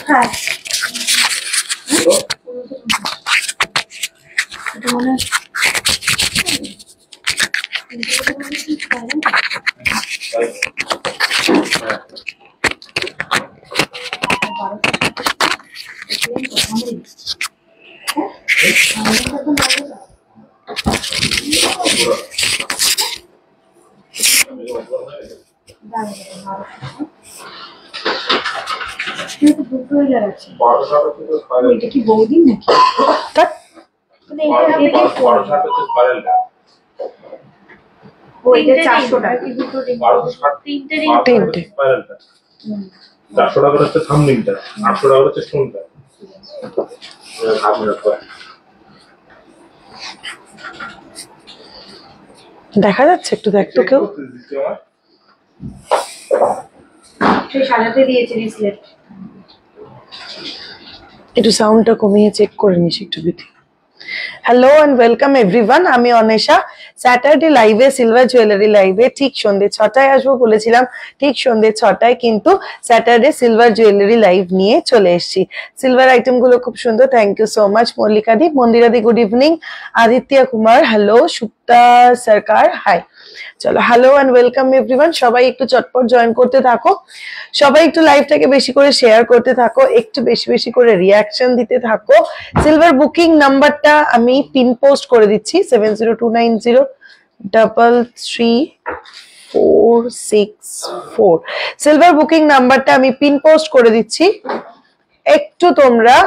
হ্যাঁ এটা কি বৌদিন নাকি? ওইটা 400 টাকা। 400 টাকা হচ্ছে থাম্বনেইলটা, 800 টাকা হচ্ছে স্টোনটা। দেখা যাচ্ছে একটু দেখ তো কেউ। সেই সাজাতে দিয়েছে রিসলেট। একটু সাউন্ডটা কমিয়ে চেক করে নিস একটু বিধি। হ্যালো এন্ড ওয়েলকাম এভরিওয়ান, আমি অনেশা। স্যাটারডে লাইভে, সিলভার জুয়েলারি লাইভে ঠিক সন্ধ্যে 6টায় আসবো বলেছিলাম, ঠিক সন্ধ্যে 6টায় কিন্তু স্যাটারডে সিলভার জুয়েলারি লাইভ নিয়ে চলে এসেছি। সিলভার আইটেম গুলো খুব সুন্দর, থ্যাংক ইউ সো মাচ। মল্লিকাদি, মন্দিরাদি good evening. Aditya Kumar hello, Supta Sarkar hi. চলো হ্যালো এন্ড ওয়েলকাম এভরিওয়ান, সবাই একটু চটপট জয়েন করতে থাকো, সবাই একটু লাইভটাকে বেশি করে শেয়ার করতে থাকো, একটু বেশি বেশি করে রিয়াকশন দিতে থাকো। সিলভার বুকিং নাম্বারটা আমি পিন পোস্ট করে দিচ্ছি 7029033464। সিলভার বুকিং নাম্বারটা আমি পিন পোস্ট করে দিচ্ছি, একটু তোমরা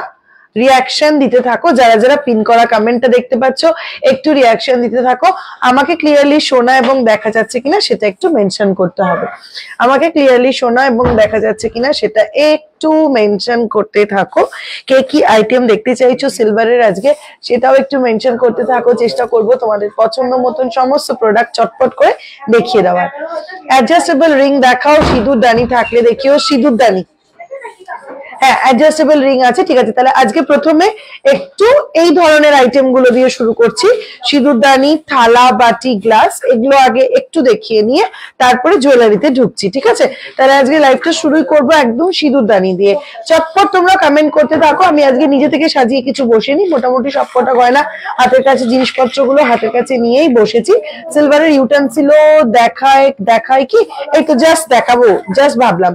রিয়াকশন দিতে থাকো। যারা যারা পিন করা কমেন্টটা দেখতে পাচ্ছ একটু রিয়াকশন দিতে থাকো। আমাকে ক্লিয়ারলি শোনা এবং দেখা যাচ্ছে কিনা সেটা একটু মেনশন করতে হবে। আমাকে ক্লিয়ারলি শোনা এবং দেখা যাচ্ছে কিনা সেটা একটু মেনশন করতে থাকো। কে কি আইটেম দেখতে চাইছো সিলভারের আজকে সেটাও একটু মেনশন করতে থাকো। চেষ্টা করব তোমাদের পছন্দ মতন সমস্ত প্রোডাক্ট চটপট করে দেখিয়ে দেওয়ার। অ্যাডজাস্টেবল রিং দেখাও, সিঁদুর দানি থাকলে দেখিও। সিঁদুর দানি, হ্যাঁ অ্যাডজাস্টেবল রিং আছে, ঠিক আছে। তাহলে আজকে প্রথমে একটু এই ধরনের আইটেম গুলো দিয়ে শুরু করছি। সিঁদুরদানি, থালা, বাটি, গ্লাস, এগুলো আগে একটু দেখিয়ে নিয়ে তারপরে জুয়েলারিতে ঢুকছি, ঠিক আছে। তাহলে আজকে লাইভটা শুরুই করবো একদম সিঁদুরদানি দিয়ে। চটপট তোমরা কমেন্ট করতে থাকো। আমি আজকে নিজে থেকে সাজিয়ে কিছু বসিনি, মোটামুটি সবকটা গয়না হাতের কাছে, জিনিসপত্র গুলো হাতের কাছে নিয়েই বসেছি। সিলভারের ইউটেন্সিলও দেখায় কি এই তো জাস্ট দেখাবো, জাস্ট ভাবলাম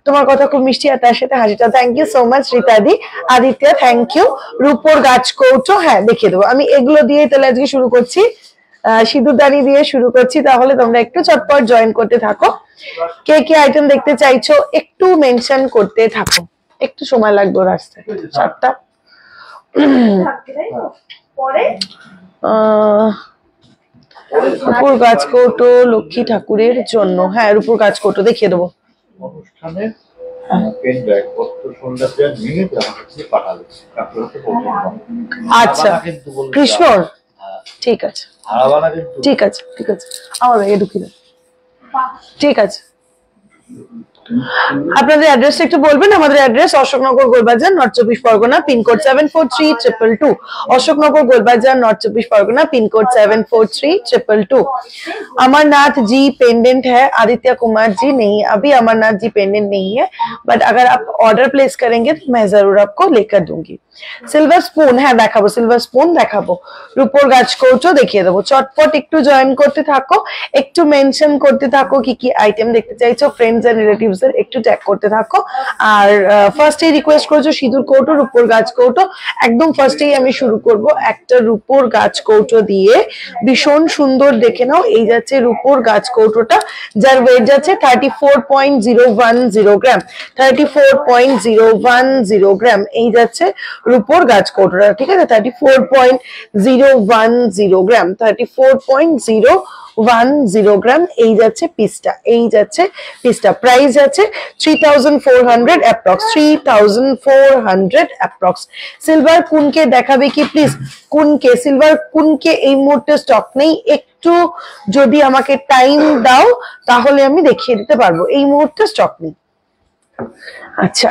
তোমার কথা খুব মিষ্টি আর তার সাথে হাসিটা। থ্যাংক ইউ সো মাচ রীতাদি। Aditya thank you. রূপোর গাছ কৌটো, হ্যাঁ দেখিয়ে দেবো। আমি এগুলো দিয়ে তাহলে আজকে শুরু করছি, সিঁদুরদানি দিয়ে শুরু করছি। তাহলে তোমরা একটু চটপট জয়েন করতে থাকো। কে কি আইটেম দেখতে চাইছো একটু মেনশন করতে থাকো। একটু সময় লাগবে রাস্তায় 7টা। রূপোর গাছ কৌটো লক্ষ্মী ঠাকুরের জন্য, হ্যাঁ রূপোর গাছ কৌটো দেখিয়ে দেবো। অনুষ্ঠানে পেন ব্যাগ কত সুন্দর পেন নিয়ে আমাকে পাঠালো। আচ্ছা কৃষ্ণর, ঠিক আছে ঠিক আছে ঠিক আছে, আমার ব্যাগে ঢুকিয়ে দাও, ঠিক আছে। আপনাদের অ্যাড্রেসটা একটু বলবেন। আমাদের address Ashoknagar Golbazar, north 24 Pargana, pincode 743222। Ashoknagar Golbazar, north 24 Pargana, pin code 743222। Amarnath ji pendant है, आदित्य कुमार जी नहीं, अभी अमरनाथ जी पेंडेंट नहीं है, बट अगर आप ऑर्डर प्लेस करेंगे तो मैं जरूर आपको लेकर दूंगी। सिल्वर स्पून, হ্যাঁ দেখাবো, সিলভার স্পুন দেখাবো। রূপোর গাছ কৌটো দেখিয়ে দেবো। চটপট একটু জয়েন করতে থাকো, একটু মেনশন করতে থাকো কি কি আইটেম দেখতে চাইছো, ফ্রেন্ডস এন্ড রিলেটিভস এর একটু ট্যাগ করতে থাকো। আর ফার্স্টেই রিকোয়েস্ট করছো সিঁদুর কৌটো, রূপোর গাছ কৌটো। একদম ফার্স্টেই আমি শুরু করব একটা রূপোর গাছ কৌটো দিয়ে, ভীষণ সুন্দর দেখে নাও। এই যাচ্ছে রূপোর গাছ কৌটোটা, যার ওয়েট যাচ্ছে 34.010 গ্রাম, 34.010 গ্রাম। এই যাচ্ছে রূপোর গাছ কৌটোটা, ঠিক আছে। 34.010 গ্রাম, 34.010 গ্রাম। এই যাচ্ছে পিসটা, এই যাচ্ছে পিসটা। প্রাইস যাচ্ছে 3400 অ্যাপ্রক্স, 3400 অ্যাপ্রক্স। সিলভার কুনকে দেখাবে কি প্লিজ? কুনকে, সিলভার কুনকে এই মুহূর্তে স্টক নেই। একটু যদি আমাকে টাইম দাও তাহলে আমি দেখিয়ে দিতে পারবো, এই মুহূর্তে স্টক নেই। আচ্ছা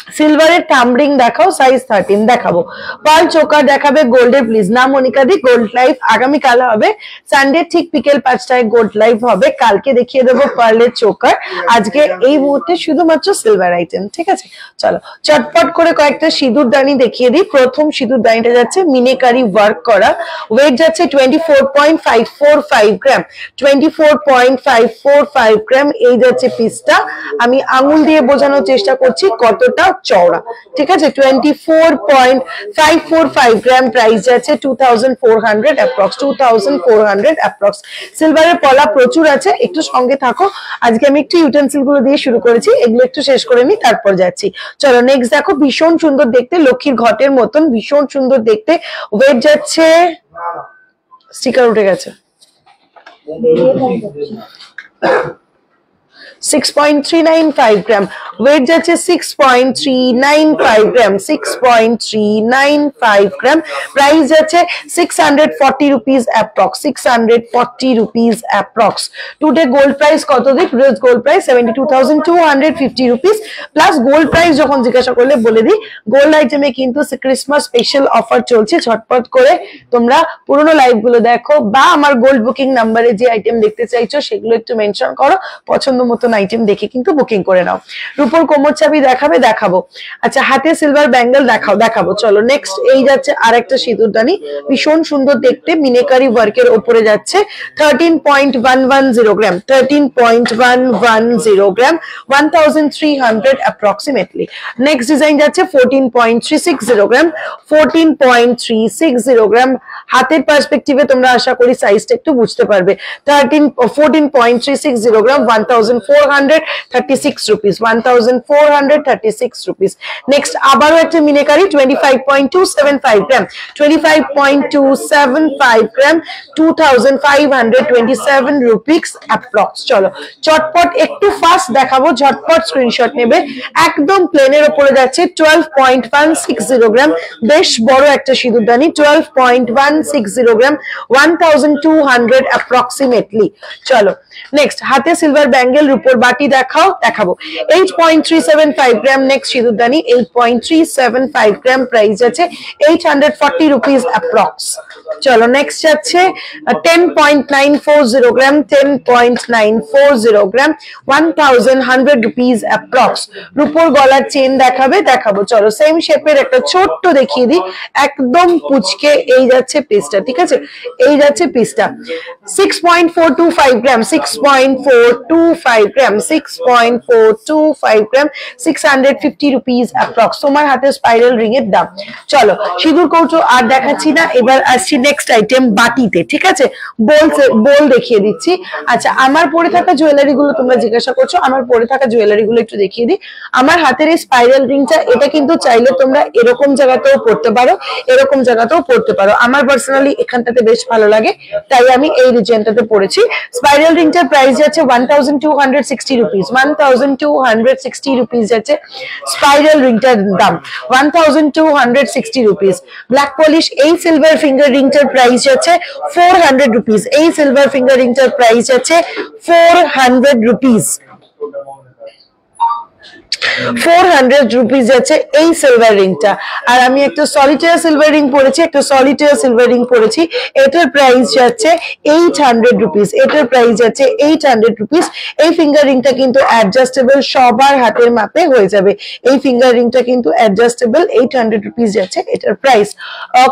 সিলভারের থাম্বরিং দেখাও, সাইজ 13 দেখাবো। পার্ল চোকার দেখাবে গোল্ডের, প্লিজ না মনিকা দি। গোল্ড লাইভ আগামী কাল হবে, সানডে ঠিক বিকেল 5টায় গোল্ড লাইভ হবে। কালকে দেখিয়ে দেবো পার্লের চোকার, আজকে এই মুহূর্তে শুধুমাত্র সিলভার আইটেম, ঠিক আছে? চলো চটপট করে কয়েকটা সিঁদুর দানি দেখিয়ে দিই। প্রথম সিঁদুর দানিটা যাচ্ছে মিনেকারি ওয়ার্ক করা, ওয়েট যাচ্ছে 24.545 গ্রাম, 24.545 গ্রাম। এই যাচ্ছে পিসটা, আমি আঙুল দিয়ে বোঝানোর চেষ্টা করছি কতটা চওড়া, ঠিক আছে? 24.545 গ্রাম, প্রাইস যাচ্ছে 2400 অ্যাপ্রক্স, 2400 অ্যাপ্রক্স। সিলভারের পলা প্রচুর আছে, একটু সঙ্গে থাকো। আজকে আমি একটু ইউটেন্সিল গুলো দিয়ে শুরু করেছি, এগুলো একটু শেষ করে নিই, তারপর যাচ্ছি। চলো নেক্সট দেখো, ভীষণ সুন্দর দেখতে, লক্ষ্মীর ঘটের মতন ভীষণ সুন্দর দেখতে। ওয়েট যাচ্ছে, স্টিকার উঠে গেছে, 6.395 গ্রাম। ওয়েট যাচ্ছে 6.395 গ্রাম, 6.395 গ্রাম। প্রাইস যাচ্ছে 640 rupees approx, 640 rupees approx. Today gold price কত দিক? Gold price 72,250 rupees plus gold price. যখন জিজ্ঞাসা করলে বলে দিই, গোল্ড আইটেমে কিন্তু ক্রিসমাস স্পেশাল অফার চলছে, ঝটপট করে তোমরা পুরোনো লাইভ গুলো দেখো বা আমার গোল্ড বুকিং নাম্বারে যে আইটেম দেখতে চাইছো সেগুলো একটু মেনশন করো, পছন্দ মতন আইটেম দেখে কিন্তু বুকিং করে নাও। রূপোর কোমর চাবি দেখাবে, দেখাবো। আচ্ছা হাতে সিলভার ব্যাঙ্গেল দেখাবো। চলো নেক্সট, এই যাচ্ছে আরেকটা সিঁদুরদানি, ভীষণ সুন্দর দেখতে, মিনেকারি ওয়ার্কের ওপরে যাচ্ছে, 13.110 গ্রাম, 13.110 গ্রাম, 1300 অ্যাপ্রক্সিমেটলি। নেক্সট ডিজাইন যাচ্ছে 14.360 গ্রাম, 14.360 গ্রাম। হাতের পার্সপেক্টিভে তোমরা আশা করি সাইজটা একটু বুঝতে পারবে। 14.360 গ্রাম, 1436 রুপিস, 1436 রুপিস। নেক্সট আবারও একটা মিনেকারি, 25.275 গ্রাম, 25.275 গ্রাম, 2527 রুপিস অ্যাপ্রক্স। চলো চটপট একটু ফাস্ট দেখাবো, ঝটপট স্ক্রিনশট নেবে। একদম প্লেনের উপরে যাচ্ছে 12.160 গ্রাম, বেশ বড় একটা সিঁদুরদানি, 12.160 গ্রাম, 1200 অ্যাপ্রক্সিমেটলি। চলো নেক্সট, হাতে সিলভার ব্যাঙ্গেল, রূপোর বাটি দেখাবো, 8.375 গ্রাম। নেক্সট সিঁদুরদানি 8.375 গ্রাম, প্রাইস আছে 840 রুপিস অ্যাপ্রক্স। চলো নেক্সট যাচ্ছে 10.940 গ্রাম, 10.940 গ্রাম, 1100 রুপিস অ্যাপ্রক্স। রূপোর গলার চেন দেখাবো। চলো সেম শেপের একটা ছোট্ট দেখিয়ে দিই, একদম পুচকে। এই যাচ্ছে পিসটা, ঠিক আছে? এই যাচ্ছে পিসটা 6.425 গ্রাম, 6.425 গ্রাম, 6.425 গ্রাম, 650 রুপিস অ্যাপ্রক্স। তোমার হাতে স্পাইরাল রিং এর দাম। চলো সিঁদুর কৌটো আর দেখাচ্ছি না, এবার আসছি নেক্সট আইটেম, বাটিতে, ঠিক আছে? বোল দেখিয়ে দিচ্ছি। আচ্ছা আমার পরে থাকা জুয়েলারি গুলো তোমরা জিজ্ঞাসা করছো, আমার পরে থাকা জুয়েলারি গুলো একটু দেখিয়ে দিই। আমার হাতের এই স্পাইরাল রিংটা, এটা কিন্তু চাইলে তোমরা এরকম জায়গাতেও পড়তে পারো, এরকম জায়গাতেও পড়তে পারো। আমার পার্সোনালি এখানটাতে বেশ ভালো লাগে, তাই আমি এই রিজনটাতে পড়েছি। স্পাইরাল রিংটার প্রাইস যাচ্ছে 1260 রুপিস, 1260 রুপিস যাচ্ছে স্পাইরাল রিংটার দাম, 1260 রুপিস। ব্ল্যাক পলিশ এই সিলভার ফিঙ্গার রিংটার প্রাইস যাচ্ছে 400 রুপিস, এই সিলভার ফিঙ্গার রিংটার প্রাইস যাচ্ছে 400 রুপিস, 400 রুপিস যাচ্ছে এই সিলভার রিংটা। আর আমি একটা সলিটার সিলভার রিং পরেছি, এটার প্রাইস যাচ্ছে 800 রুপিস, এটার প্রাইস যাচ্ছে 800 রুপিস। এই ফিঙ্গার রিংটা কিন্তু অ্যাডজাস্টেবল, সবার হাতের মাপে হয়ে যাবে। এই ফিঙ্গার রিংটা কিন্তু অ্যাডজাস্টেবল, 800 রুপিস যাচ্ছে এটার প্রাইস।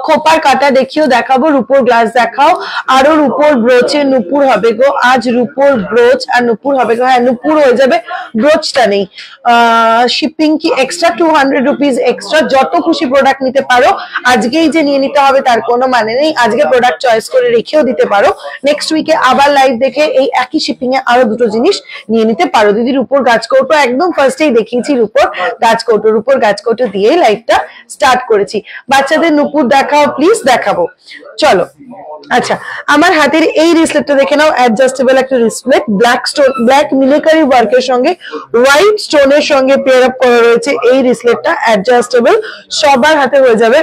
খোপার কাটা দেখাবো, রূপোর গ্লাস দেখাও, আরো রূপোর ব্রোচে নুপুর হবে গো, আজ রূপোর ব্রোচ আর নুপুর হবে গো। হ্যাঁ নুপুর হয়ে যাবে, ব্রোচটা নেই। শিপিং কি এক্সট্রা 200 রুপিস এক্সট্রা, যত খুশি প্রোডাক্ট নিতে পারো। আজকেই যে নিয়ে নিতে হবে তার কোনো মানে নেই, আজকে প্রোডাক্ট চয়েস করে রেখেও দিতে পারো, নেক্সট উইকে আবার লাইভ দেখে এই একই শিপিং এ আরো দুটো জিনিস নিয়ে নিতে পারো। দিদির উপর গাছকৌটো একদম ফার্স্টেই দেখিয়েছি, রূপোর গাছকৌটো দিয়েই লাইভটা স্টার্ট করেছি। বাচ্চাদের নুপুর দেখাও প্লিজ, দেখাবো। চলো আচ্ছা আমার হাতের এই রিসলেটটা দেখে নাও, অ্যাডজাস্টেবল একটা রিসলেট, ব্ল্যাক মিলিটারি ওয়ার্কের সঙ্গে হোয়াইট স্টোনের সঙ্গে পেয়ার আপ করা রয়েছে। এই রিসলেটটা অ্যাডজাস্টেবল, সবার হাতে হয়ে যাবে।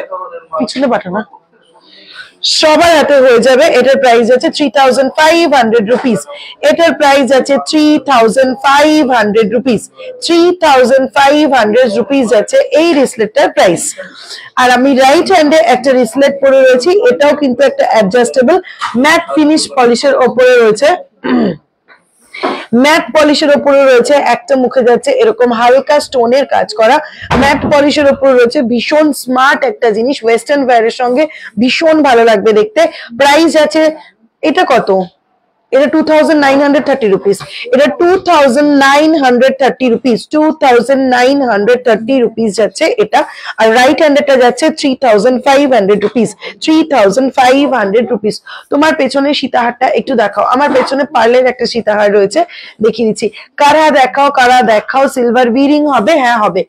পিছনে পাঠানো সবার হাতে হয়ে যাবে। এটার প্রাইস আছে 3500 রুপিস। এটার প্রাইস আছে 3500 রুপিস। 3500 রুপিস আছে এই রিসলেটটার প্রাইস। আর আমি রাইট হ্যান্ডে একটা রিসলেট পরে রয়েছি, এটাও কিন্তু একটা অ্যাডজাস্টেবল ম্যাট ফিনিশ পলিশের ওপরে রয়েছে। ম্যাট পলিশের উপরে রয়েছে, একটা মুখে যাচ্ছে এরকম হালকা স্টোনের কাজ করা ম্যাট পলিশের উপরে রয়েছে। ভীষণ স্মার্ট একটা জিনিস, ওয়েস্টার্ন ওয়্যারের সঙ্গে ভীষণ ভালো লাগবে দেখতে। প্রাইস আছে, এটা কত? এটা 2930 রুপিস। এটা 2930 রুপিস। 2930 রুপিস যাচ্ছে এটা। আর রাইট হ্যান্ডেরটা যাচ্ছে 3500 রুপিস। 3500 রুপিস। তোমার পেছনে সীতাহারটা একটু দেখাও। আমার পেছনে পার্লের একটা সীতাহার রয়েছে, দেখিয়ে দিচ্ছি। কারা দেখাও, কারা দেখাও। সিলভার বিরিং হবে? হ্যাঁ হবে।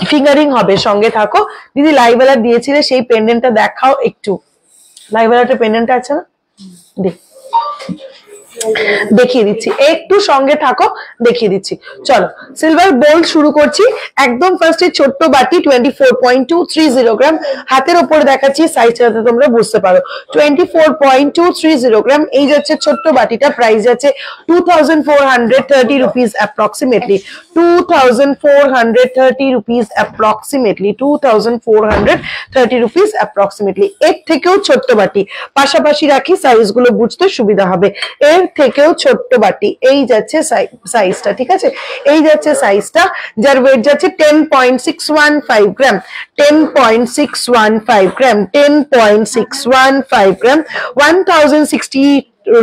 ফিঙ্গারিং হবে, সঙ্গে থাকো। দিদি লাইভওয়ালা দিয়েছিলে সেই পেন্ডেন্টটা দেখাও একটু। লাইভওয়ালাটা পেন্ডেন্ট আছে না, দেখিয়ে দিচ্ছি, একটু সঙ্গে থাকো, দেখিয়ে দিচ্ছি। চলো সিলভার বোল শুরু করছি। একদম ফার্স্টে ছোট্ট বাটি 24.230 গ্রাম। হাতের ওপরে দেখাচ্ছি, সাইজটা তোমরা বুঝতে পারো। 24.230 গ্রাম এই যাচ্ছে ছোট্ট বাটিটা। প্রাইস যাচ্ছে 2430 rupees approximately. 2430 rupees approximately. 2430 rupees approximately. এর থেকেও ছোট্ট বাটি পাশাপাশি রাখি, সাইজগুলো বুঝতে সুবিধা হবে। এর থেকেও ছোট্ট বাটি এই যাচ্ছে সাইজটা, ঠিক আছে? এই যাচ্ছে সাইজটা, যার ওয়েট যাচ্ছে 10.615 গ্রাম। 10.615 গ্রাম। 10.615 গ্রাম। 1060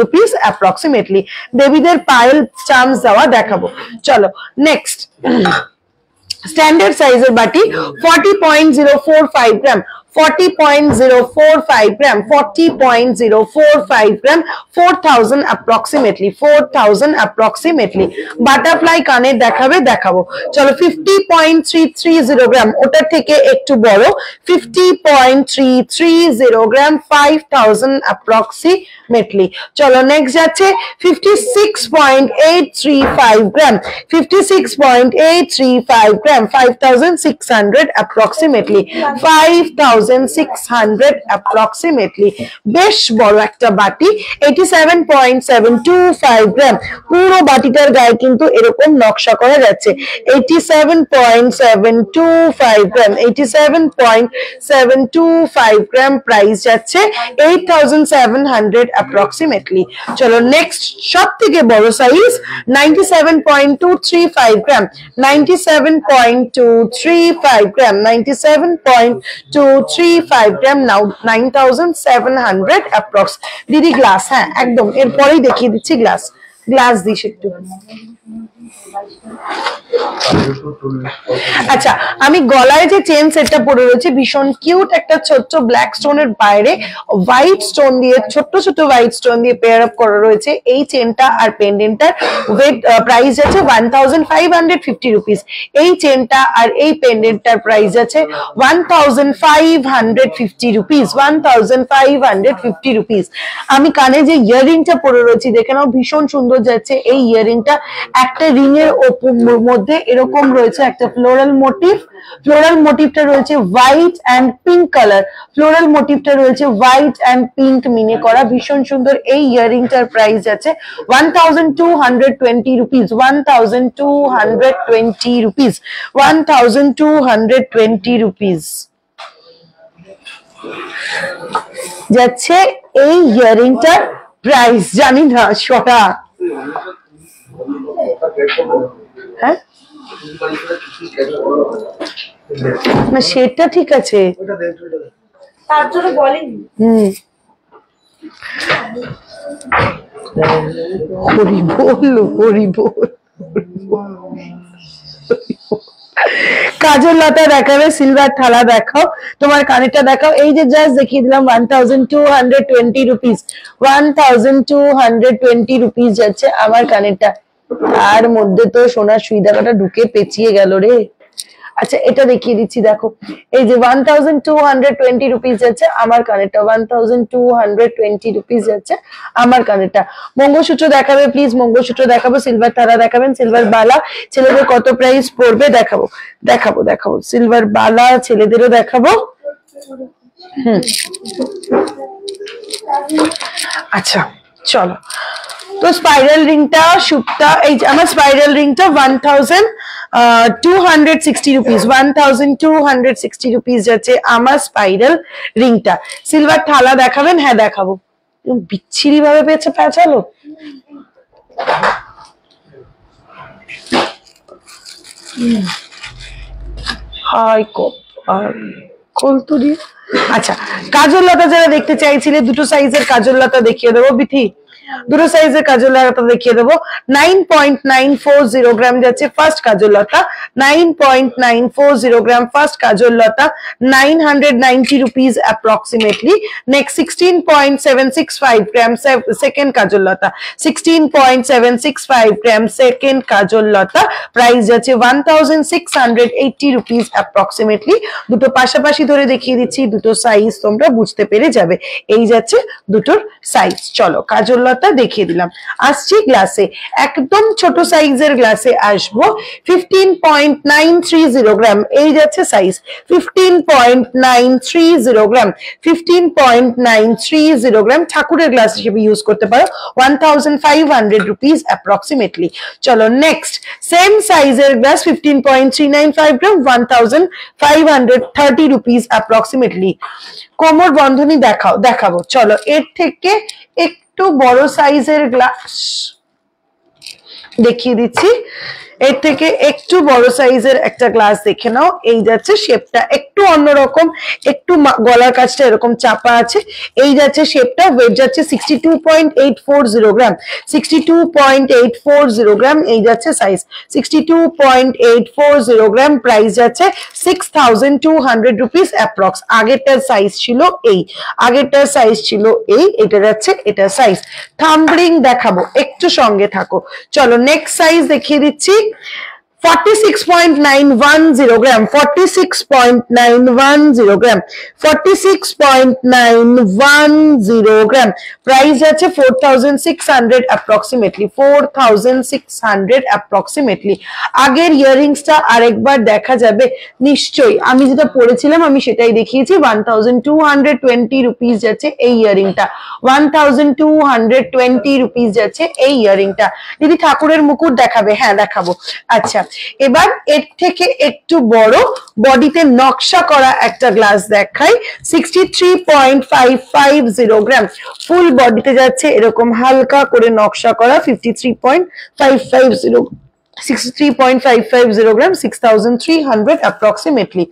রুপিস অ্যাপ্রক্সিমেটলি। বেবিদের পায়েল চামচ দেওয়া দেখাবো। চলো নেক্সট। স্ট্যান্ডার্ড সাইজের বাটি 40.045 গ্রাম। 40.045 গ্রাম। 40.045 গ্রাম। 4000 অ্যাপ্রক্সিমেটলি। 4000 অ্যাপ্রক্সিমেটলি। বাটারফ্লাই কানের দেখাবে, দেখাবো। চলো 50.330 গ্রাম, ওটার থেকে একটু বড়। 50.330 গ্রাম। 5000 অ্যাপ্রক্সিমেটলি। চলো নেক্সট যাচ্ছে 56.835 গ্রাম। 56.835 গ্রাম। 5600 অ্যাপ্রক্সিমেটলি। 5600 অ্যাপ্রক্সিমেটলি। বেশ বড় একটা বাটি। 87.725 গ্রাম। পুরো বাটিটার গায়ে কিন্তু এরকম নকশা করা যাচ্ছে। 87.725 গ্রাম। 87.725 গ্রাম। প্রাইস যাচ্ছে 8700 অ্যাপ্রক্সিমেটলি। চলো নেক্সট, সব থেকে বড় সাইজ 97.235 গ্রাম। 97.235 গ্রাম। 97.235 গ্রাম। নাও 9700 অ্যাপ্রক্স। দিদি গ্লাস, হ্যাঁ একদম এরপরেই দেখিয়ে দিচ্ছি গ্লাস। গ্লাস দিস একটু। আচ্ছা, আমি গলায় যে চেন সেটটা পরে রয়েছে ভীষণ কিউট একটা ছোট্ট ব্ল্যাক স্টোনের বাইরে হোয়াইট স্টোন দিয়ে, ছোট্ট ছোট্ট হোয়াইট স্টোন দিয়ে পেয়ার আপ করা রয়েছে এই চেনটা আর পেন্ডেন্টটার। ওয়েট প্রাইস আছে 1550 রুপিস। এই চেনটা আর এই পেন্ডেন্টটার প্রাইস আছে 1550 রুপিস। 1550 রুপিস। আমি কানে যে ইয়াররিংটা পরে রয়েছি দেখে নাও, ভীষণ সুন্দর যাচ্ছে এই ইয়াররিংটা। একটা রিং এর মধ্যে এরকম রয়েছে একটা ফ্লোরাল মোটিভ। ফ্লোরাল মোটিভটা রয়েছে white and pink colour. Floral মোটিভটা রয়েছে হোয়াইট এন্ড পিঙ্ক মিনে করা, ভীষণ সুন্দর। এই ইয়াররিংটার প্রাইস আছে 1220 রুপিস। 1220 রুপিস। 1220 রুপিস যাচ্ছে এই ইয়াররিংটার প্রাইস। জানি না সরা, হ্যাঁ না সেটা ঠিক আছে, তার জন্য বলেনি। হরি বল, হরি বল। কাজল লতা দেখাবে, সিলভার থালা দেখাও, তোমার কানেরটা দেখাও। এই যে জাস্ট দেখিয়ে দিলাম 1220 রুপিস। 1220 রুপিস যাচ্ছে আমার কানেরটা। তার মধ্যে তো সোনার সুই দেখাটা ঢুকে পেঁচিয়ে গেল রে। আচ্ছা এটা দেখিয়ে দিচ্ছি, দেখো এই যে 1220 রুপিস যাচ্ছে আমার কানেরটা, 1220 রুপিস যাচ্ছে আমার কানেরটা। মঙ্গলসূত্র দেখাবে প্লিজ, মঙ্গলসূত্র দেখাবো, সিলভার তারা দেখাবেন, সিলভার বালা ছেলেদের কত প্রাইস পড়বে দেখাবো, দেখাবো সিলভার বালা ছেলেদেরও দেখাবো। আচ্ছা চলো, তো স্পাইরাল রিংটা সুপ্তা, এই যে আমার স্পাইরাল রিংটা 1260 রুপিস, 1260 রুপিস যাচ্ছে আমার স্পাইরাল রিংটা। সিলভার থালা দেখাবেন? হ্যাঁ দেখাবো। বিচ্ছিরি ভাবে পেয়েছে পেঁচালো, হাই কপ আর কলতুরি। আচ্ছা কাজল লতা যারা দেখতে চাইছিলে, দুটো সাইজের কাজল লতা দেখিয়ে দেবো বিথি, দুটো সাইজের কাজল লতা দেখিয়ে দেবো। 9.940 গ্রাম যাচ্ছে ফার্স্ট কাজল লতা, 9.940 গ্রাম ফার্স্ট কাজল লতা, 990 রুপিস অ্যাপ্রক্সিমেটলি। নেক্সট 16.765 গ্রাম সেকেন্ড কাজল লতা, 16.765 গ্রাম সেকেন্ড কাজল লতা, প্রাইস যাচ্ছে 1680 রুপিস অ্যাপ্রক্সিমেটলি। দুটো পাশাপাশি ধরে দেখিয়ে দিচ্ছি, দুটো সাইজ তোমরা বুঝতে পেরে যাবে। এই যাচ্ছে দুটোর সাইজ। চলো কাজল লতা দেখিয়ে দিলাম, আসছি গ্লাসে, একদম ছোট সাইজের গ্লাসে আসবো। 15.930 গ্রাম এই যাচ্ছে সাইজ, 15.930 গ্রাম, 15.930 গ্রাম ঠাকুরের গ্লাস হিসেবে ইউজ করতে পারো, 1500 রুপিস অ্যাপ্রক্সিমেটলি। চলো নেক্সট সেম সাইজের গ্লাস 15.395 গ্রাম, 1530 রুপিস অ্যাপ্রক্সিমেটলি। কোমর বন্ধনী দেখাবো। চলো এর থেকে একটু বড় সাইজের গ্লাস দেখিয়ে দিচ্ছি, এর থেকে একটু বড় সাইজের একটা গ্লাস দেখে নাও। এই যাচ্ছে শেপটা একটু অন্যরকম, একটু গলার কাছটা এরকম চাপা আছে। এই যাচ্ছে শেপটা, ওয়েট যাচ্ছে 62.840 গ্রাম, 62.840 গ্রাম এই যাচ্ছে সাইজ, 62.840 গ্রাম, প্রাইস যাচ্ছে 6200 রুপিস অ্যাপ্রক্স। আগেরটার সাইজ ছিল এই, আগেরটার সাইজ ছিল এই, এটা যাচ্ছে এটার সাইজ। থাম্বরিং দেখাবো, একটু সঙ্গে থাকো। চলো নেক্সট সাইজ দেখিয়ে দিচ্ছি, 46.910 গ্রাম, 46.910 গ্রাম, 46.910 গ্রাম, প্রাইস আছে 4600 অ্যাপ্রক্সিমেটলি, 4600 অ্যাপ্রক্সিমেটলি। আগের ইয়ারিংসটা আরেকবার দেখা যাবে নিশ্চয়ই, আমি যেটা পড়েছিলাম আমি সেটাই দেখিয়েছি। 1220 রুপিস যাচ্ছে এই ইয়ারিংটা, 1220 রুপিস যাচ্ছে এই ইয়ারিংটা। দিদি ঠাকুরের মুকুট দেখাবে? হ্যাঁ দেখাবো। আচ্ছা এবার এর থেকে একটু বড় বডিতে নকশা করা একটা গ্লাস দেখাই, 63.550 গ্রাম, ফুল বডিতে যাচ্ছে এরকম হালকা করে নকশা করা, 63.550 গ্রাম, 6300 অ্যাপ্রক্সিমেটলি।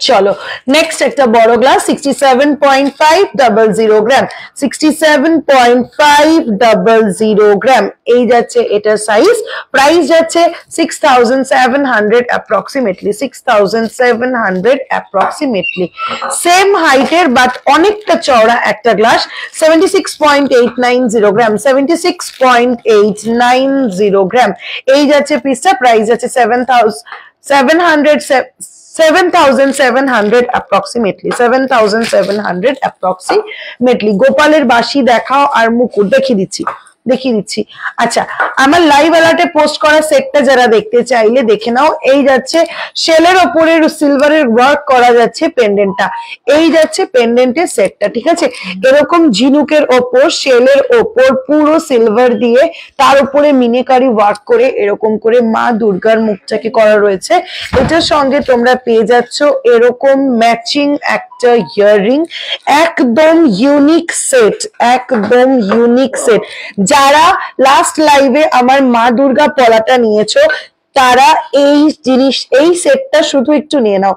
চলো নেক্সট একটা বড় গ্লাস, 67.500 গ্রাম, 67.500 গ্রাম এই যাচ্ছে এটার সাইজ, প্রাইস যাচ্ছে 6700 অ্যাপ্রক্সিমেটলি, 6700 অ্যাপ্রক্সিমেটলি। সেম হাইটের বাট অনেকটা চওড়া একটা গ্লাস, 76.890 গ্রাম, 76.890 গ্রাম এই যাচ্ছে পিসটা, প্রাইস যাচ্ছে 7700 approximately, 7700 approximately। গোপালের বাঁশি দেখাও আর মুকুট দেখিয়ে দিচ্ছি। আচ্ছা আমার লাইভ অ্যালার্টে পোস্ট করা সেটটা যারা দেখতে চাইলে দেখে নাও। এই যাচ্ছে শেলের ওপরে সিলভারের ওয়ার্ক করা যাচ্ছে পেন্ডেন্টটা, এই যাচ্ছে পেন্ডেন্টের সেটটা, ঠিক আছে। এরকম ঝিনুকের ওপর শেলের ওপর পুরো সিলভার দিয়ে তার উপরে মিনিকারি ওয়ার্ক করে এরকম করে মা দুর্গার মুখটাকে করা রয়েছে। এটার সঙ্গে তোমরা পেয়ে যাচ্ছ এরকম ম্যাচিং একটা ইয়াররিং, একদম ইউনিক সেট, একদম ইউনিক সেট। যারা লাস্ট লাইভে আমার মা দুর্গা পলাটা নিয়েছো তারা এই জিনিস, এই সেটটা শুধু একটু নিয়ে নাও।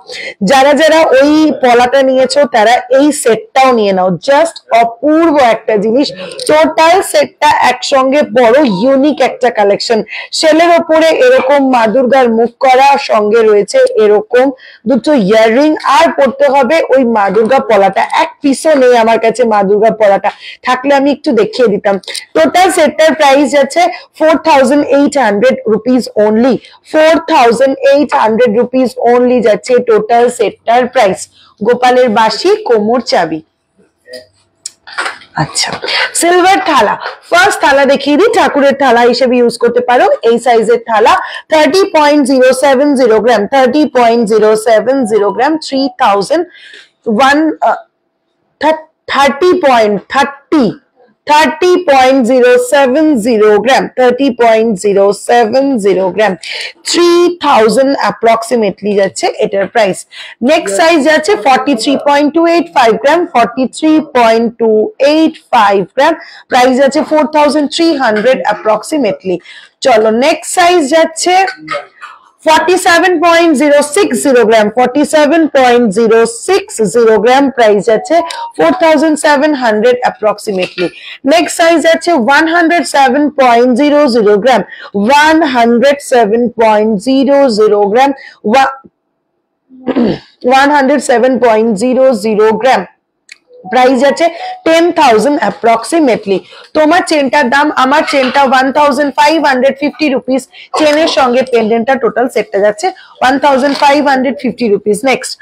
যারা যারা ওই পলাটা নিয়েছো তারা এই সেটটাও নিয়ে নাও, জাস্ট অপূর্ব একটা জিনিস। টোটাল সেটটা একসঙ্গে বড় ইউনিক একটা কালেকশন। শেলের ওপরে এরকম মা দুর্গার মুখ করা, সঙ্গে রয়েছে এরকম দুটো ইয়াররিং, আর পড়তে হবে ওই মা দুর্গা পলাটা। এক পিসও নেই আমার কাছে মা দুর্গা পলাটা, থাকলে আমি একটু দেখিয়ে দিতাম। টোটাল সেটটার প্রাইস আছে 4800 রুপিস অনলি, 4800 রুপিস অনলি যাচ্ছে টোটাল সেটটার প্রাইস। গোপালের বাঁশি কোমর চাবি। আচ্ছা, সিলভার থালা, ফার্স্ট থালা দেখিয়ে দিই, ঠাকুরের থালা হিসেবে ইউজ করতে পারো। এই সাইজের থালা 30.070 গ্রাম, 30.070 গ্রাম, 30.070 গ্রাম, 30.070 গ্রাম, 3000 অ্যাপ্রক্সিমেটলি যাচ্ছে এটার প্রাইস। নেক্সট সাইজ যাচ্ছে 43.285 গ্রাম, 43.285 গ্রাম, প্রাইস যাচ্ছে 4300 অ্যাপ্রক্সিমেটলি। চলো নেক্সট সাইজ যাচ্ছে 47.060 গ্রাম, 47.060 গ্রাম, প্রাইস আছে 4700 অ্যাপ্রক্সিমেটলি। নেক্সট সাইজ আছে 107.00 গ্রাম, 107.00 গ্রাম, 107.00 গ্রাম, প্রাইস আছে 10,000 অ্যাপ্রক্সিমেটলি। তোমার চেনটার দাম, আমার চেনটা 1550 রুপিস, চেনের সঙ্গে পেন্ডেন্টটা টোটাল সেটটা যাচ্ছে 1550 রুপিস। নেক্সট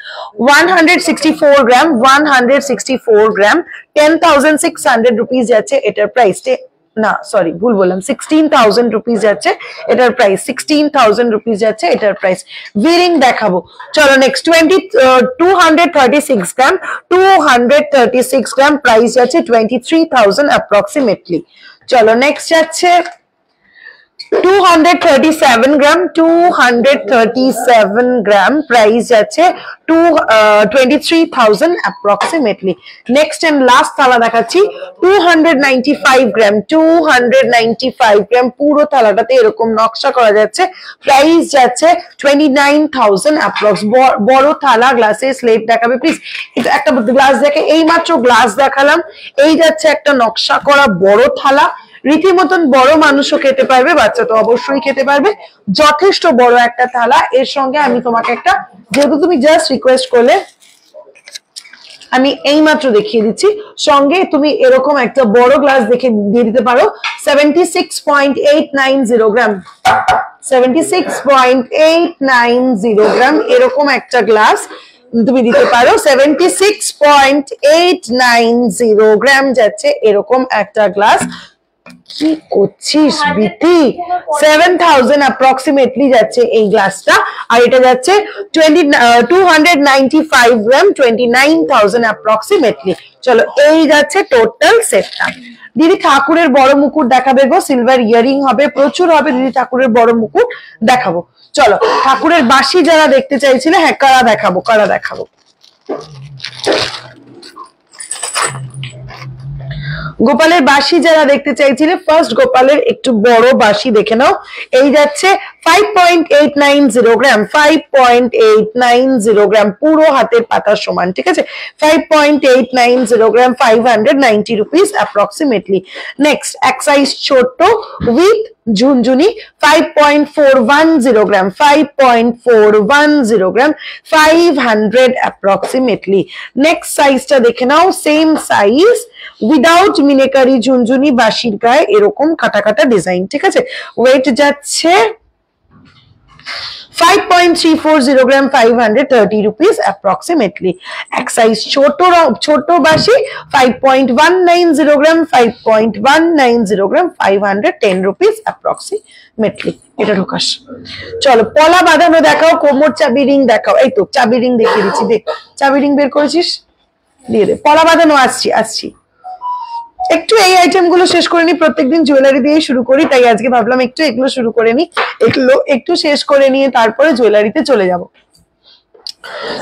164 গ্রাম, 164 গ্রাম, 10,600 রুপিস যাচ্ছে এটার প্রাইস। না সরি ভুল বললাম, 16,000 রুপিস যাচ্ছে এটার প্রাইস, 16,000 রুপিস যাচ্ছে এটার প্রাইস। ভিরিং দেখাবো, চলো নেক্সট 236 গ্রাম, 236 গ্রাম, প্রাইস যাচ্ছে 23,000 অ্যাপ্রক্সিমেটলি। চলো নেক্সট যাচ্ছে 237 গ্রাম, 237 গ্রাম, প্রাইস যাচ্ছে 23,000 অ্যাপ্রক্সিমেটলি। নেক্সট এন্ড লাস্ট থালা দেখাচ্ছি 295 গ্রাম, 295 গ্রাম, পুরো থালাটাতে এরকম নকশা করা যাচ্ছে, প্রাইস যাচ্ছে 29,000 অ্যাপ্রক্স। বড় থালা, গ্লাসে স্লেট দেখাবে প্লিজ, এটা একটা গ্লাস দেখে, এই মাত্র গ্লাস দেখালাম, এই যাচ্ছে একটা নকশা করা বড় থালা, রীতিমতন বড় মানুষও খেতে পারবে, বাচ্চা তো অবশ্যই খেতে পারবে, যথেষ্ট বড় একটা থালা। এর সঙ্গে আমি তোমাকে একটা, যেহেতু তুমি জাস্ট রিকোয়েস্ট করলে আমি এই মাত্র দেখিয়ে দিচ্ছি, সঙ্গে তুমি এরকম একটা বড় গ্লাস দেখে দিয়ে দিতে পারো, 76.890 গ্রাম, 76.890 গ্রাম, এরকম একটা গ্লাস তুমি দিতে পারো। 76.890 গ্রাম যাচ্ছে এরকম একটা গ্লাস। কি করছিস বিতি? 7,000 অ্যাপ্রক্সিমেটলি যাচ্ছে এই গ্লাসটা, আর এটা যাচ্ছে 295 গ্রাম, 29,000 অ্যাপ্রক্সিমেটলি। চলো এই যাচ্ছে টোটাল সেটটা। দিদি ঠাকুরের বড় মুকুট দেখাবে গো, সিলভার ইয়ারিং হবে, প্রচুর হবে দিদি ঠাকুরের বড় মুকুট দেখাবো। চলো ঠাকুরের বাঁশি যারা দেখতে চাইছিলে, হ্যাঁ কারা দেখাবো, কারা দেখাবো, গোপালের বাঁশি যারা দেখতে চাইছিলে, ফার্স্ট গোপালের একটু বড় বাঁশি দেখে নাও। এই যাচ্ছে 5.890 গ্রাম, 5.890 গ্রাম, পুরো হাতের পাতার সমান, ঠিক আছে, 5.890 গ্রাম, 590 রুপিস অ্যাপ্রক্সিমেটলি। নেক্সট এক সাইজ ছোট উইথ ঝুনঝুনি, 5.410 গ্রাম, 5.410 গ্রাম, 500 অ্যাপ্রক্সিমেটলি। নেক্সট সাইজটা দেখে নাও, সেম সাইজ উইদাউট মিনেকারি ঝুনঝুনি, বাঁশির গায়ে এরকম কাটা কাটা ডিজাইন, ঠিক আছে, ওয়েট যাচ্ছে 5.340 গ্রাম, 530 রুপিস অ্যাপ্রক্সিমেটলি। এক সাইজ ছোট বাঁশি 5.190 গ্রাম, 5.190 গ্রাম, 510 রুপিস অ্যাপ্রক্সিমেটলি। এটা ঢোকাস। চলো পলা বাঁধানো দেখাও, কোমর চাবি রিং দেখাও। এই তো চাবি রিং দেখিয়ে দিচ্ছি, দেখ চাবি রিং বের করেছিস, দিয়ে দে। পলা বাঁধানো আসছি। একটু এই আইটেম গুলো শেষ করে নি, প্রত্যেকদিন জুয়েলারি দিয়ে শুরু করি, তাই আজকে ভাবলাম একটু এগুলো শুরু করে নি, এগুলো একটু শেষ করে নিয়ে তারপরে জুয়েলারিতে চলে যাব।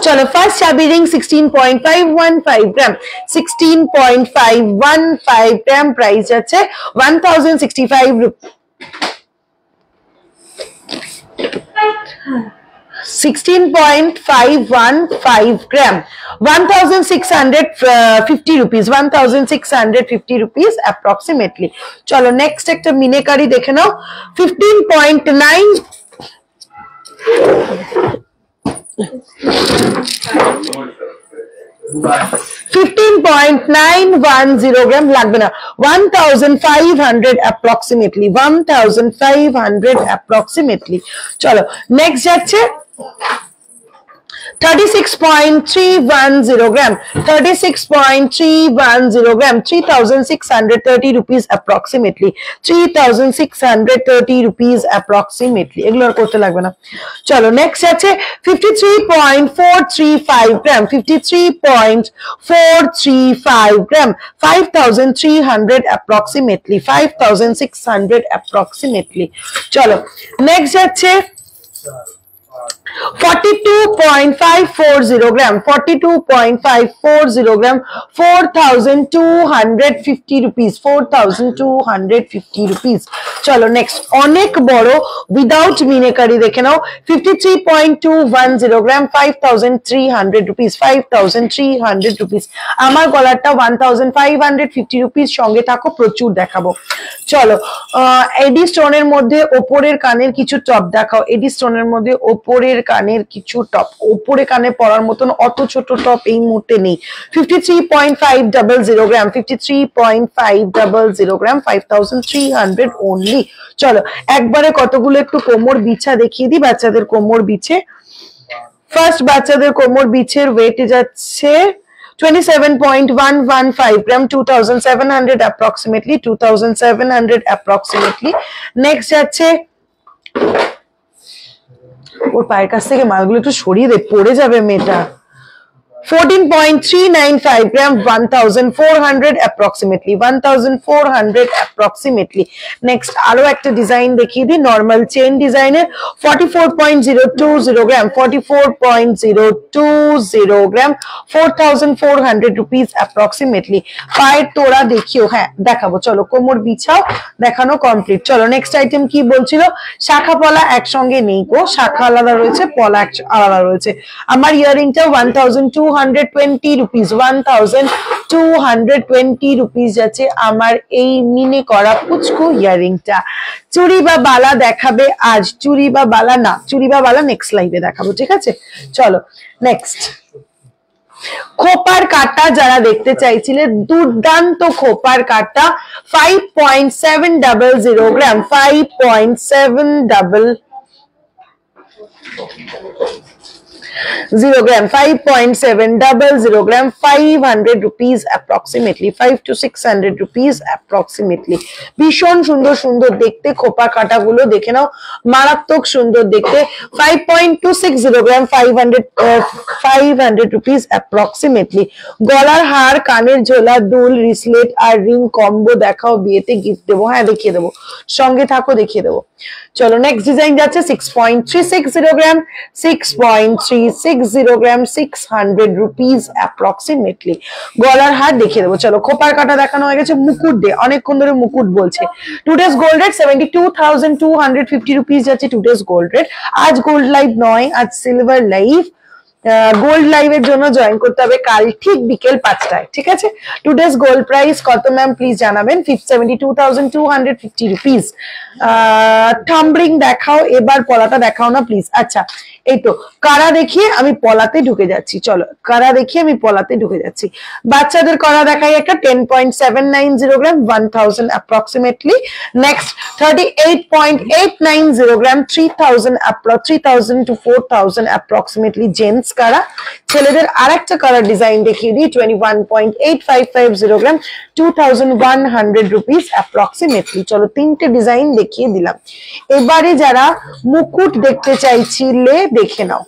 চলো ফার্স্ট চাবি রিং 16.515 গ্রাম, 16.515 গ্রাম, প্রাইস আছে 1065 রুপি, 16.515 গ্রাম, 1,650 রুপিস, 1,650 রুপিস অ্যাপ্রক্সিমেটলি। চলো নেক্সট একটা মিনেকারি দেখে নাও, 15.9, 15.910 গ্রাম লাগবে না, 1500 approximately, 1500 approximately। চলো নেক্সট যাচ্ছে 36.310 গ্রাম, 36.310 গ্রাম, 3630 rupees approximately, 3630 rupees approximately। এগুলো আর করতে লাগবে না। চলো নেক্সট আছে 53.435 গ্রাম, 53.435 গ্রাম, 5300 approximately, 5600 approximately। চলো নেক্সট যাচ্ছে 42.540 গ্রাম, 42.540 গ্রাম, 4250 rupees, 4250 rupees। চলো নেক্সট অনেক বড় উইদাউট মিনেকারি দেখে নাও, 53.210 গ্রাম, 5300 rupees, 5300 rupees। আমার গলারটা 1550 rupees, সঙ্গে থাকো প্রচুর দেখাবো। চলো এডি স্টোনের মধ্যে ওপরের কানের কিছু টপ দেখাও, এডি স্টোনের মধ্যে ওপরের কানের কিছু টপ, ওপরে কানে পরার মতন অত ছোট টপ এই মুহূর্তে নেই। 53.500 গ্রাম, 53.500 গ্রাম, 5300 only। চলো একবারে কতগুলো একটু কোমর বিছা দেখিয়ে দিই, বাচ্চাদের কোমর বিছে। ফার্স্ট বাচ্চাদের কোমর বিছের ওয়েট যাচ্ছে 27.115 গ্রাম, 2700 approximately, 2700 approximately। নেক্সট যাচ্ছে, ওর পায়ের কাছ থেকে মালগুলো একটু সরিয়ে দে, পড়ে যাবে মেয়েটা। 14.395 গ্রাম, 1400 approximately, 1400 approximately। নেক্সট আরো একটা ডিজাইন দেখিয়ে দিই, নর্মাল চেন ডিজাইনের 44.020 গ্রাম, 44.020 গ্রাম, 4400 rupees approximately। পায়ের তোড়া দেখিও, হ্যাঁ দেখাবো। চলো কোমর বিছাও, দেখানো কমপ্লিট। চলো নেক্সট আইটেম কি বলছিল, শাখা পলা একসঙ্গে নেই গো, শাখা আলাদা রয়েছে, পলা আলাদা রয়েছে। আমার ইয়ারিংটা 1220 rupees, 1220 rupees যাচ্ছে আমার এই মিনে করা পুচকু ইয়ারিংটা। চুড়ি বা বালা দেখাবে আজ, চুড়ি বা বালা না, চুড়ি বা বালা নেক্সট লাইভে দেখাবো, ঠিক আছে। চলো নেক্সট খোপার কাটা যারা দেখতে চাইছিলে, দুর্দান্ত খোপার কাটা 5.700 গ্রাম, 5.700 গ্রাম, 5.700 গ্রাম, 500 rupees approximately, 500 to 600 rupees approximately। ভীষণ সুন্দর সুন্দর দেখতে খোপা কাটা গুলো দেখে নাও, মারাত্মক সুন্দর দেখতে। 5.260 গ্রাম, 500 rupees approximately। গলার হার, কানের ঝোলা, দুল, রিসলেট আর রিং কম্বো দেখাও, বিয়েতে গিফট দেবো। হ্যাঁ দেখিয়ে দেবো, সঙ্গে থাকো দেখিয়ে দেবো। চলো নেক্সট ডিজাইন যাচ্ছে 6.360 গ্রাম, 6.360 গ্রাম, 600 rupees approximately। গলার হার দেখিয়ে দেবো। চলো খোপার কাটা দেখানো হয়ে গেছে, মুকুট দে, অনেকক্ষণ ধরে মুকুট বলছে। টুডেস গোল্ড রেট 72,250 rupees যাচ্ছে টুডেস গোল্ড রেট। আজ গোল্ড লাইভ নয়, আজ সিলভার লাইভ। গোল্ড লাইভের জন্য জয়েন করতে হবে কাল ঠিক বিকেল 5টায়, ঠিক আছে। টুডেস গোল্ড প্রাইস কত ম্যাম প্লিজ জানাবেন। 72,250 rupees। থাম্বরিং দেখাও, এবার পলাটা দেখাও না প্লিজ। আচ্ছা এই তো কারা দেখিয়ে আমি পলাতে ঢুকে যাচ্ছি। চলো কারা দেখিয়ে আমি পলাতে ঢুকে যাচ্ছি। বাচ্চাদের করা দেখাই একটা 10.790 গ্রাম, 1000 approximately। Next 38.890 gram, 3000 to 4000 approximately gents কারা। ছেলেদের আরেকটা কালার ডিজাইন দেখিয়ে দিই, 21.8550 গ্রাম, 2100 rupees approximately। চলো তিনটে ডিজাইন দেখিয়ে দিলাম। এবারে যারা মুকুট দেখতে চাইছিলে দেখে নাও।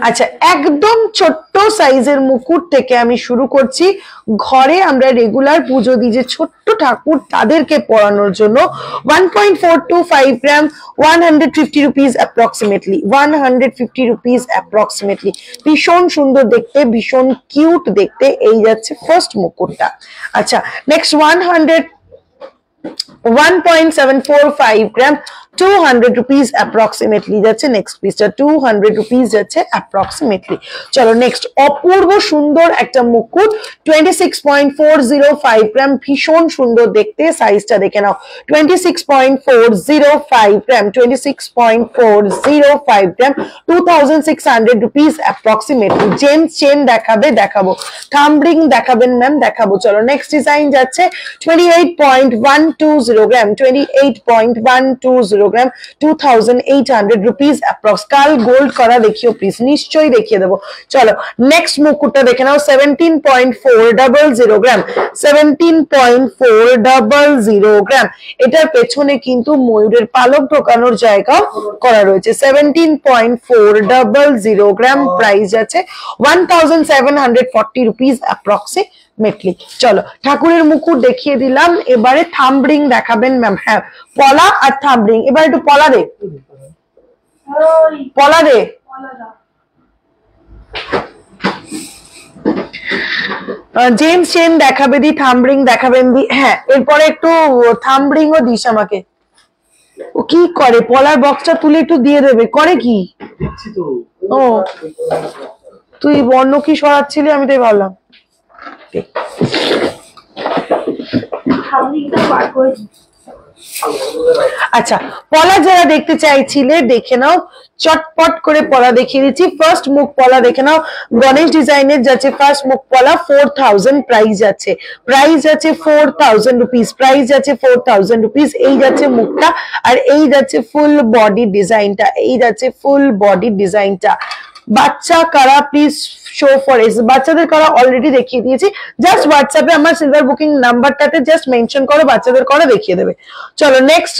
আচ্ছা একদম ছোট্ট সাইজের মুকুট থেকে আমি শুরু করছি। ঘরে আমরা রেগুলার পুজো দিই যে ছোট্ট ঠাকুর, তাদেরকে পরানোর জন্য 1.425 গ্রাম, 150 rupees approximately, 150 rupees approximately। ভীষণ সুন্দর দেখতে, ভীষণ কিউট দেখতে। এই যাচ্ছে ফার্স্ট মুকুটটা। আচ্ছা নেক্সট 1.745 গ্রাম, 200 rupees approximately যাচ্ছে নেক্সট পিসটা, 200 rupees যাচ্ছে approximately। চলো নেক্সট, অপূর্ব সুন্দর একটা মুকুট, 26.405 গ্রাম, ভীষণ সুন্দর দেখতে, সাইজটা দেখে নাও, 26.405 গ্রাম, 26.405 গ্রাম, 2600 rupees approximately। জেমস চেন দেখাবো, থাম্ব রিং দেখাবেন ম্যাম, দেখাবো। চলো নেক্সট ডিজাইন যাচ্ছে 28.120 গ্রাম, 28.120 গ্রাম, 2800 rupees approx। কাল গোল্ড করা দেখিও প্লিজ, নিশ্চয়ই দেখিয়ে দেবো। চলো নেক্সট মুকুটটা দেখে নাও, 17.400 গ্রাম, 17.400 গ্রাম। এটার পেছনে কিন্তু ময়ূরের পালক ঢোকানোর জায়গা করা রয়েছে। 17.400 গ্রাম, প্রাইস আছে 1740 rupees approximately। চলো ঠাকুরের মুকুট দেখিয়ে দিলাম, এবারে থাম্ব রিং দেখাবেন ম্যাম। হ্যাঁ, পলা আর থাম্ব রিং। এবার একটু পলা দে, পলা দে। জেমস চেন দেখাবে দি, থাম্ব রিং দেখাবেন দি। হ্যাঁ, এরপরে একটু থাম্ব রিংও দিস আমাকে। ও কি করে, পলার বক্সটা তুলে একটু দিয়ে দেবে, করে কি? ও তুই অন্য কি সরাচ্ছিলি, আমি তাই ভাবলাম। আচ্ছা, পলা যারা দেখতে চাইছিলে দেখে নাও, চটপট করে পলা দেখিয়ে দিচ্ছি। ফার্স্ট মুখ পলা দেখে নাও, গণেশ ডিজাইনের যাচ্ছে ফার্স্ট মুখ পলা, 4000 প্রাইস আছে, প্রাইস আছে 4000 রুপিস, প্রাইস আছে 4000 রুপিস। এই যাচ্ছে মুখটা, আর এই যাচ্ছে ফুল বডি ডিজাইনটা, এই যাচ্ছে ফুল বডি ডিজাইনটা। বাচ্চা কারা প্লিজ শো ফর এস, বাচ্চাদের করা অলরেডি দেখিয়ে দিয়েছি, জাস্ট হোয়াটসঅ্যাপে আমার সিলভার বুকিং নাম্বারটাতে জাস্ট মেনশন করো, বাচ্চাদের করা দেখিয়ে দেবে। চলো নেক্সট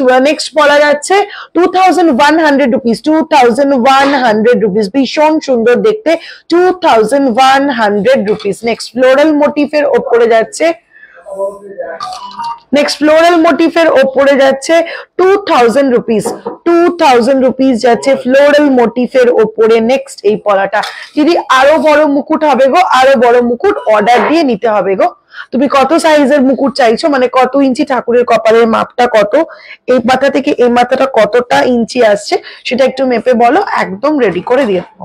বলা যাচ্ছে 2100 রুপিস, 2100 রুপিস, ভীষণ সুন্দর দেখতে, 2100 রুপিস। নেক্সট ফ্লোরাল মোটিফের ওপরে যাচ্ছে, নেক্সট ফ্লোরাল মোটিফের ওপরে যাচ্ছে 2000 রুপিস, 2000 রুপিস যাচ্ছে ফ্লোরাল মোটিফের ওপরে। নেক্সট এই পলাটা, যদি আরো বড় মুকুট হবে গো, আরো বড় মুকুট অর্ডার দিয়ে নিতে হবে গো। তুমি কত সাইজের মুকুট চাইছো, মানে কত ইঞ্চি ঠাকুরের কপালের মাপটা কত, এই মাথা থেকে এই মাথাটা কতটা ইঞ্চি আসছে সেটা একটু মেপে বলো, একদম রেডি করে দিয়ে দেবো।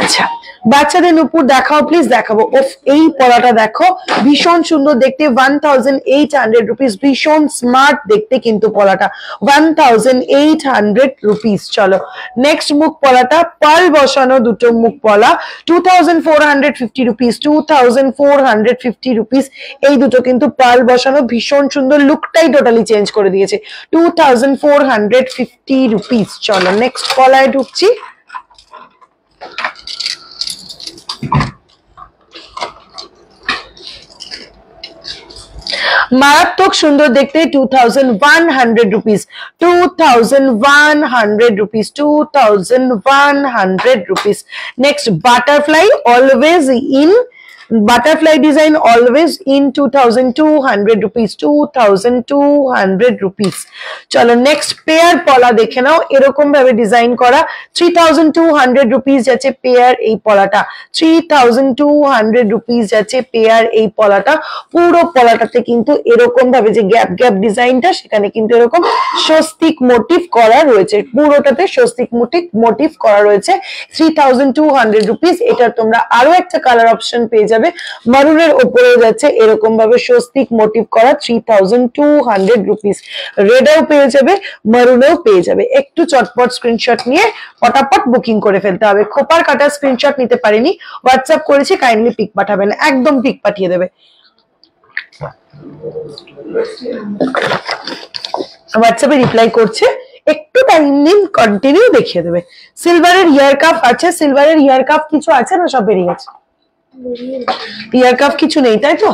আচ্ছা, বাচ্চাদের নুপুর দেখাও প্লিজ, দেখাবো। ওফ, এই পলাটা দেখো, ভীষণ সুন্দর দেখতে, 1800 রুপিস, ভীষণ স্মার্ট দেখতে কিন্তু পলাটা, 1800 রুপিস। চলো নেক্সট মুখ পলাটা, পাল বসানো দুটো মুখ পলা, 2450 রুপিস, 2450 রুপিস। এই দুটো কিন্তু পাল বসানো, ভীষণ সুন্দর, লুকটাই টোটালি চেঞ্জ করে দিয়েছে, 2450 রুপিস। চলো নেক্সট পলায় ঢুকছি। মারাত্মক সুন্দর দেখতে, 2100 rupees, 2100 rupees, 2100 rupees. Next butterfly, always in butterfly design, always in 2200 rupees, 2200 rupees. চলো নেক্সট পেয়ার পলা দেখে নাও, এরকম ভাবে ডিজাইন করা, 3200 রুপিস যাচ্ছে পেয়ার এই পলাটা, 3200 রুপিস যাচ্ছে পেয়ার এই পলাটা। পুরো পলাটাতে কিন্তু এরকম ভাবে যে গ্যাপ গ্যাপ ডিজাইনটা, সেখানে কিন্তু এরকম স্বস্তিক মোটিভ করা রয়েছে, পুরোটাতে স্বস্তিক মোটিভ করা রয়েছে, 3200 রুপিস। এটা তোমরা আরো একটা কালার অপশন পেয়ে যাবে, মারুনের উপরে যাচ্ছে এরকম ভাবে স্বস্তিক মোটিভ করা, 3200 রুপিস। রেডেও পেয়ে যাবে, মারুনেও পেয়ে যাবে। একটু চটপট স্ক্রিনশট নিয়ে ফটাফট বুকিং করে ফেলতে হবে। খোপার কাটা স্ক্রিনশট নিতে পারিনি, হোয়াটসঅ্যাপ করেছি, কাইন্ডলি পিক পাঠাবেন, একদম পিক পাঠিয়ে দেবে। হোয়াটসঅ্যাপে রিপ্লাই করছে, একটু টাইম নিন, কন্টিনিউ দেখিয়ে দেবে। সিলভারের ইয়ার কাফ আছে, সিলভারের ইয়ার কাফ কিছু আছে না, সব বেরিয়ে গেছে, ইয়ার কাফ কিছু নেই তাই তো?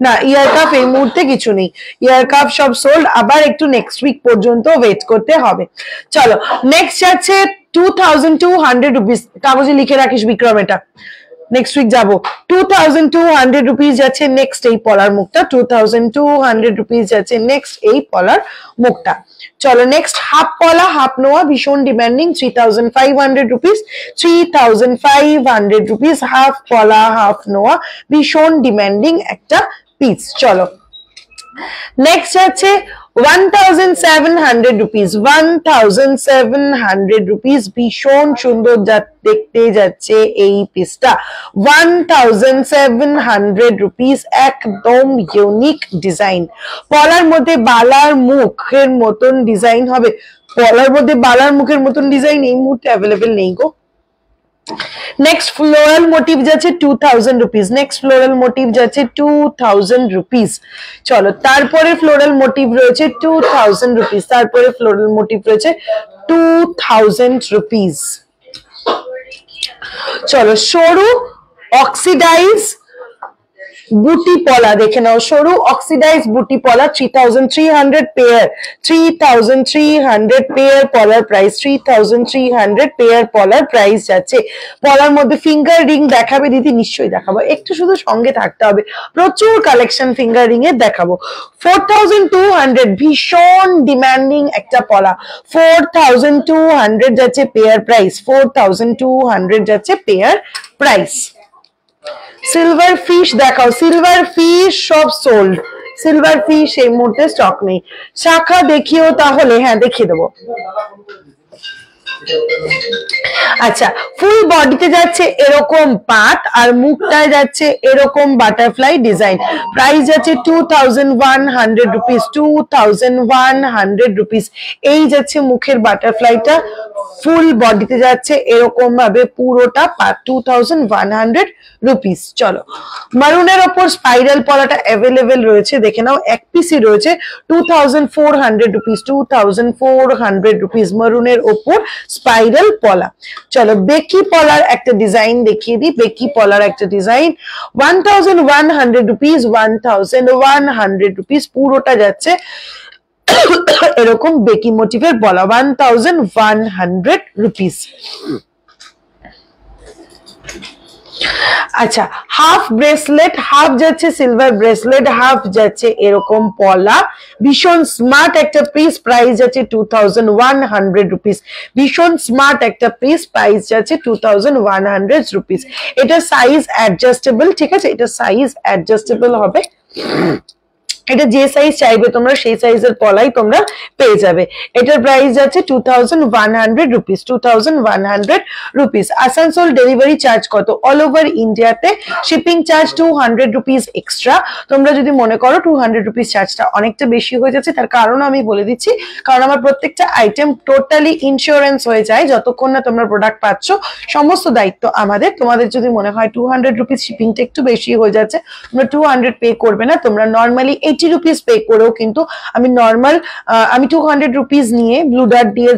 না, ইয়ার কাপ এই মুহূর্তে কিছু নেই, ইয়ার কাপ সব সোল্ড, আবার একটু নেক্সট উইক পর্যন্ত ওয়েট করতে হবে। চলো নেক্সট যাচ্ছে 2200 রুপিস, কাগজে লিখে রাখিস বিক্রম, এটা নেক্সট উইক যাবো। 2200 রুপিস যাচ্ছে নেক্সট এই পলার মুখটা, 2200 রুপিস যাচ্ছে নেক্সট এই পলার মুখটা, চলো নেক্সট হাফ পলা হাফ নোয়া ভীষণ ডিমান্ডিং 3500 রুপিস 3500 রুপিস হাফ পলা হাফ নোয়া ভীষণ ডিমান্ডিং একটা পিস চলো নেক্সট আছে 1700 রুপিস 1700 রুপিস ভীষণ সুন্দর দেখতে যাচ্ছে এই পিসটা 1700 রুপিস একদম ইউনিক ডিজাইন পলার মধ্যে বালার মুখের মতন ডিজাইন হবে পলার মধ্যে বালার মুখের মতন ডিজাইন এই মুহূর্তে অ্যাভেলেবেল নেই গো নেক্সট ফ্লোরাল মোটিভ যাচ্ছে 2000 রুপিস নেক্সট ফ্লোরাল মোটিভ যাচ্ছে 2000 রুপিস চলো তারপরে ফ্লোরাল মোটিভ রয়েছে 2000 রুপিস তারপরে ফ্লোরাল মোটিভ রয়েছে 2000 রুপিস চলো সরু অক্সিডাইজ বুটি পলা দেখে নাও সরু অক্সিডাইজ বুটি পলা 3300 পেয়ার 3300 পেয়ার পলার প্রাইস 3300 পেয়ার পলার প্রাইস যাচ্ছে পলার মধ্যে ফিঙ্গার রিং দেখাবে দিদি নিশ্চয়ই দেখাবো একটু শুধু সঙ্গে থাকতে হবে প্রচুর কালেকশন ফিঙ্গার রিং এর দেখাবো 4200 ভীষণ ডিমান্ডিং একটা পলা 4200 যাচ্ছে পেয়ার প্রাইস 4200 যাচ্ছে পেয়ার প্রাইস সিলভার ফিশ দেখাও সিলভার ফিশ সব সোল্ড সিলভার ফিশ এই মুহূর্তে স্টক নেই শাখা দেখিও তাহলে হ্যাঁ দেখিয়ে দেবো আচ্ছা ফুল বডিতে যাচ্ছে এরকম পাট আর মুখটায় যাচ্ছে এরকম বাটারফ্লাই ডিজাইন প্রাইস যাচ্ছে 2100 রুপিস 2100 রুপিস এই যাচ্ছে মুখের বাটারফ্লাইটা ফুল বডিতে যাচ্ছে এরকম ভাবে পুরোটা 2100 রুপিস চলো মারুনের ওপর স্পাইরাল পলাটা অ্যাভেলেবেল রয়েছে দেখে নাও এক পিসই রয়েছে 2400 রুপিস 2400 রুপিস মারুনের ওপর স্পাইরাল পলা চলো বেকি পলার একটা ডিজাইন দেখিয়ে দিই বেকি পলার একটা ডিজাইন 1100 রুপিস 1100 রুপিস পুরোটা যাচ্ছে এরকম বেকি মোটিভের পলা 1100 রুপিস আচ্ছা হাফ ব্রেসলেট হাফ যাচ্ছে সিলভার ব্রেসলেট হাফ যাচ্ছে এরকম পলা ভীষণ স্মার্ট একটা পিস প্রাইস যাচ্ছে 2100 রুপিস ভীষণ স্মার্ট একটা পিস প্রাইস যাচ্ছে 2100 রুপিস এটা সাইজ অ্যাডজাস্টেবল ঠিক আছে এটা সাইজ অ্যাডজাস্টেবল হবে এটা যে সাইজ চাইবে তোমরা সেই সাইজের পলাই তোমরা পেয়ে যাবে এটার প্রাইস যাচ্ছে 2100 rupees 2100 rupees Asansol delivery charge কত অল ওভার ইন্ডিয়াতে শিপিং চার্জ 200 রুপিস এক্সট্রা তোমরা যদি মনে করো 200 রুপিস চার্জটা অনেকটা বেশি হয়ে যাচ্ছে তার কারণ আমি বলে দিচ্ছি কারণ আমার প্রত্যেকটা আইটেম টোটালি ইন্স্যুরেন্স হয়ে যায় যতক্ষণ না তোমরা প্রোডাক্ট পাচ্ছ সমস্ত দায়িত্ব আমাদের তোমাদের যদি মনে হয় 200 রুপিস শিপিংটা একটু বেশি হয়ে যাচ্ছে তোমরা 200 পে করবে না তোমরা নর্মালি 80 রুপিস পে করেও কিন্তু আমি নর্মাল আমি 200 রুপিস নিয়ে ব্লু ডার্ট দিয়ে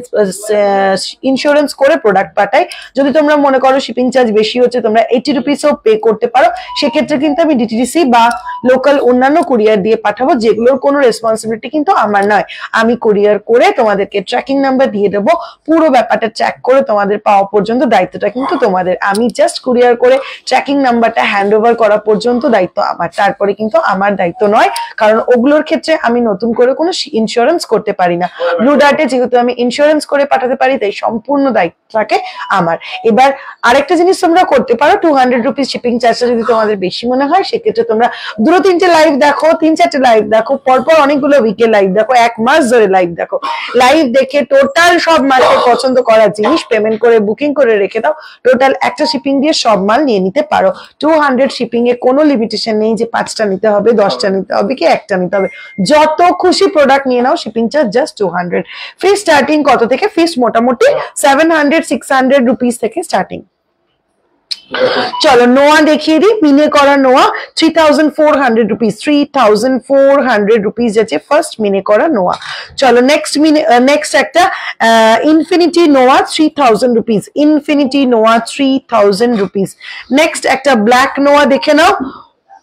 ইন্স্যুরেন্স করে প্রোডাক্ট পাঠাই যদি তোমরা মনে করো শিপিং চার্জ বেশি হচ্ছে তোমরা 80 রুপিসও পে করতে পারো সেক্ষেত্রে কিন্তু আমি ডিটিডিসি বা লোকাল অন্যান্য কুরিয়ার দিয়ে পাঠাবো যেগুলোর কোনো রেসপন্সিবিলিটি কিন্তু আমার নয় আমি কুরিয়ার করে তোমাদেরকে ট্র্যাকিং নাম্বার দিয়ে দেবো পুরো ব্যাপারটা ট্র্যাক করে তোমাদের পাওয়া পর্যন্ত দায়িত্বটা কিন্তু তোমাদের আমি জাস্ট কুরিয়ার করে ট্র্যাকিং নাম্বারটা হ্যান্ড ওভার করা পর্যন্ত দায়িত্ব আমার তারপরে কিন্তু আমার দায়িত্ব নয় কারণ ওগুলোর ক্ষেত্রে আমি নতুন করে কোনো ইন্স্যুরেন্স করতে পারি না ব্লু ডার্টে যেহেতু আমি ইন্স্যুরেন্স করে পাঠাতে পারি তাই সম্পূর্ণ দায়িত্ব থাকে আমার এবার আরেকটা জিনিস তোমরা করতে পারো 200 রুপিস শিপিং চার্জটা যদি তোমাদের বেশি মনে হয় সেক্ষেত্রে তোমরা দুটো তিনটে লাইভ দেখো 3-4টে লাইভ দেখো পরপর অনেকগুলো উইকে লাইভ দেখো এক মাস ধরে লাইভ দেখো লাইভ দেখে টোটাল সব মালকে পছন্দ করা জিনিস পেমেন্ট করে বুকিং করে রেখে দাও টোটাল একটা শিপিং দিয়ে সব মাল নিয়ে নিতে পারো 200 শিপিং এ কোনো লিমিটেশন নেই যে 5টা নিতে হবে 10টা নিতে হবে কি একটা নিতে হবে যত খুশি প্রোডাক্ট নিয়ে নাও শিপিং চার্জ জাস্ট 200 ফিস স্টার্টিং কত থেকে ফিস মোটামুটি 700-600 রুপিস থেকে স্টার্টিং চলো নোয়া দেখিয়ে দিই মিনে করা নোয়া 3400 রুপিস 3400 রুপিস যাচ্ছে ফার্স্ট মিনে করা নোয়া চলো নেক্সট একটা ইনফিনিটি নোয়া 3000 রুপিস ইনফিনিটি নোয়া 3000 রুপিস নেক্সট একটা ব্ল্যাক নোয়া দেখে নাও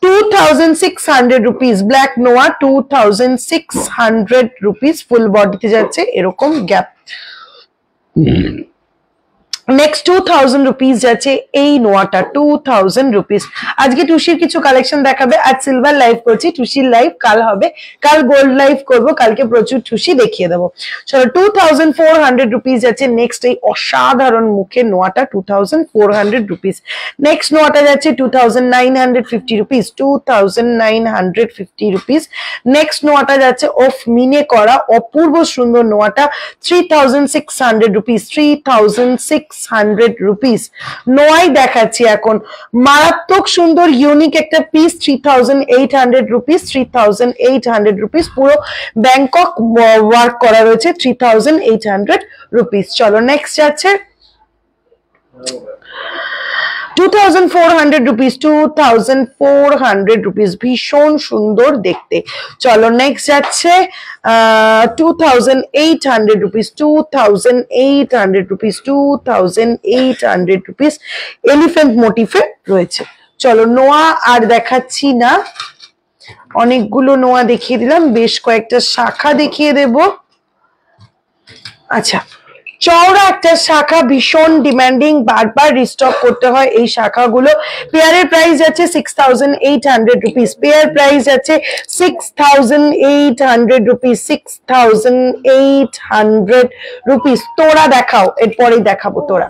2600 রুপিস ব্ল্যাক নোয়া 2600 রুপিস ফুল বডিতে যাচ্ছে এরকম গ্যাপ নেক্সট 2000 রুপিস যাচ্ছে এই নোয়াটা, 2000 রুপিস। আজকে টুসির কিছু কালেকশন দেখাবে, আজ সিলভার লাইভ করছি, টুসির লাইভ কাল হবে, কাল গোল্ড লাইভ করবো, কালকে প্রচুর টুসি দেখিয়ে দেবো। চলো 2400 রুপিস যাচ্ছে নেক্সট এই অসাধারণ মুখের নোয়াটা, 2400 রুপিস। নেক্সট নোয়াটা যাচ্ছে 2950 রুপিস, 2950 রুপিস। নেক্সট নোয়াটা যাচ্ছে অফ মিনে করা অপূর্ব সুন্দর নোয়াটা, 3600 রুপিস, 3600 রুপিস। নোয়াই দেখাচ্ছি এখন, মারাত্মক সুন্দর ইউনিক একটা পিস, 3800 রুপিস, 3800 রুপিস। পুরো ব্যাংকক ওয়ার্ক করা রয়েছে, 3800 রুপিস। চলো নেক্সট যাচ্ছে 2400 রুপিস, 2400 রুপিস, ভীষণ সুন্দর দেখতে। চলো নেক্সট যাচ্ছে 2800 রুপিস, 2800 রুপিস, 2800 রুপিস। এলিফ্যান্ট মোটিফে রয়েছে। চলো নোয়া আর দেখাচ্ছি না, অনেকগুলো নোয়া দেখিয়ে দিলাম, বেশ কয়েকটা শাখা দেখিয়ে দেব। আচ্ছা, চওড়া একটা শাখা, ভীষণ ডিমান্ডিং, বারবার রিস্টক করতে হয় এই শাখাগুলো। পেয়ারের প্রাইস যাচ্ছে 6800 রুপিস, পেয়ার প্রাইস যাচ্ছে 6800 রুপিস, 6800 রুপিস। তোরা দেখাও, এরপরেই দেখাবো তোরা।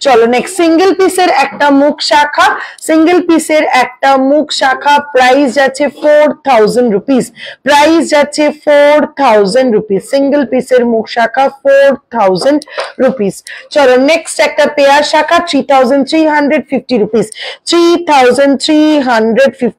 চলো নেক্সট সিঙ্গেল পিসের একটা মুখ শাখা, সিঙ্গেল পিসের একটা মুখ শাখা, প্রাইস যাচ্ছে 4000 রুপিস, প্রাইস যাচ্ছে 4000 রুপিস। সিঙ্গেল পিসের মুখ শাখা 4000 রুপিস। চলো নেক্সট একটা পেয়ার শাখা, 3350 রুপিস, 3350।